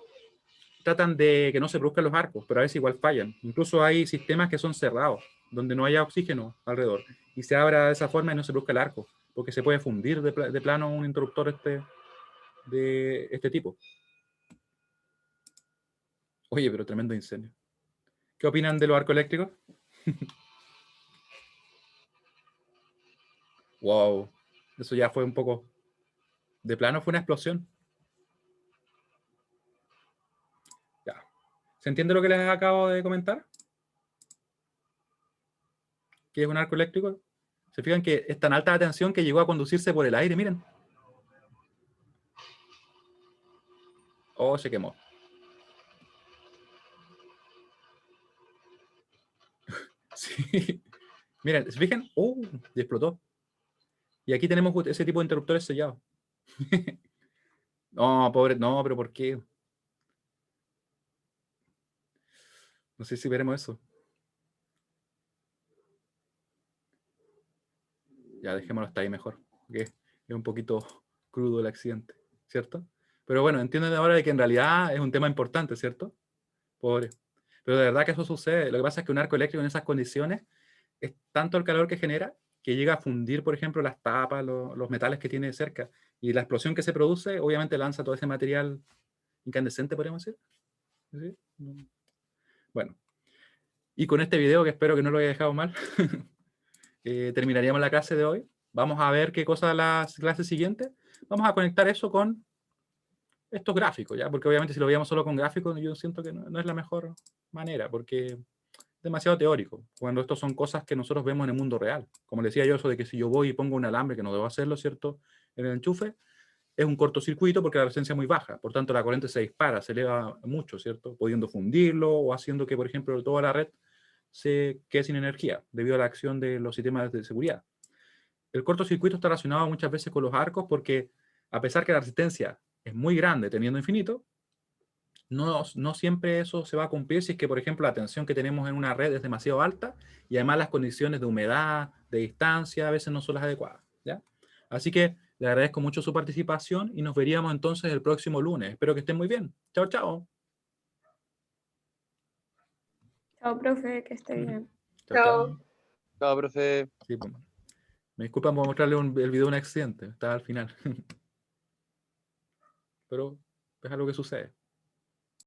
tratan de que no se produzcan los arcos, pero a veces igual fallan. Incluso hay sistemas que son cerrados, donde no haya oxígeno alrededor, y se abra de esa forma y no se produzca el arco, porque se puede fundir de plano un interruptor de este tipo. Oye, pero tremendo incendio. ¿Qué opinan de los arcos eléctricos? Wow, eso ya fue un poco... De plano fue una explosión. Ya. ¿Se entiende lo que les acabo de comentar? ¿Qué es un arco eléctrico? Se fijan que es tan alta la tensión que llegó a conducirse por el aire, miren. Oh, se quemó. Sí. Miren, ¿se fijan? Y explotó. Y aquí tenemos ese tipo de interruptores sellados. No, pobre, no, pero ¿por qué? No sé si veremos eso. Ya, dejémoslo hasta ahí mejor. Porque es un poquito crudo el accidente, ¿cierto? Pero bueno, entienden ahora de que en realidad es un tema importante, ¿cierto? Pobre. Pero de verdad que eso sucede. Lo que pasa es que un arco eléctrico en esas condiciones es tanto el calor que genera que llega a fundir, por ejemplo, las tapas, los metales que tiene cerca. Y la explosión que se produce, obviamente lanza todo ese material incandescente, podríamos decir. ¿Sí? Bueno, y con este video, que espero que no lo haya dejado mal, terminaríamos la clase de hoy. Vamos a ver qué cosa las clases siguientes. Vamos a conectar eso con estos gráficos, ¿ya? Porque obviamente si lo veíamos solo con gráficos, yo siento que no es la mejor manera, porque es demasiado teórico, cuando estos son cosas que nosotros vemos en el mundo real. Como le decía yo, eso de que si yo voy y pongo un alambre, que no debo hacerlo, ¿cierto?, en el enchufe, es un cortocircuito porque la resistencia es muy baja, por tanto la corriente se dispara, se eleva mucho, ¿cierto?, pudiendo fundirlo o haciendo que, por ejemplo, toda la red se quede sin energía debido a la acción de los sistemas de seguridad. El cortocircuito está relacionado muchas veces con los arcos porque, a pesar que la resistencia es muy grande teniendo infinito, no siempre eso se va a cumplir si es que, por ejemplo, la tensión que tenemos en una red es demasiado alta y además las condiciones de humedad, de distancia, a veces no son las adecuadas, ¿ya? Así que le agradezco mucho su participación y nos veríamos entonces el próximo lunes. Espero que estén muy bien. Chao, chao.
Chao, profe, que esté bien.
Chao,
Chao.
chao.
Chao, profe.
Sí, pues. Me disculpan por mostrarle el video de un accidente. Está al final. Pero es algo que sucede.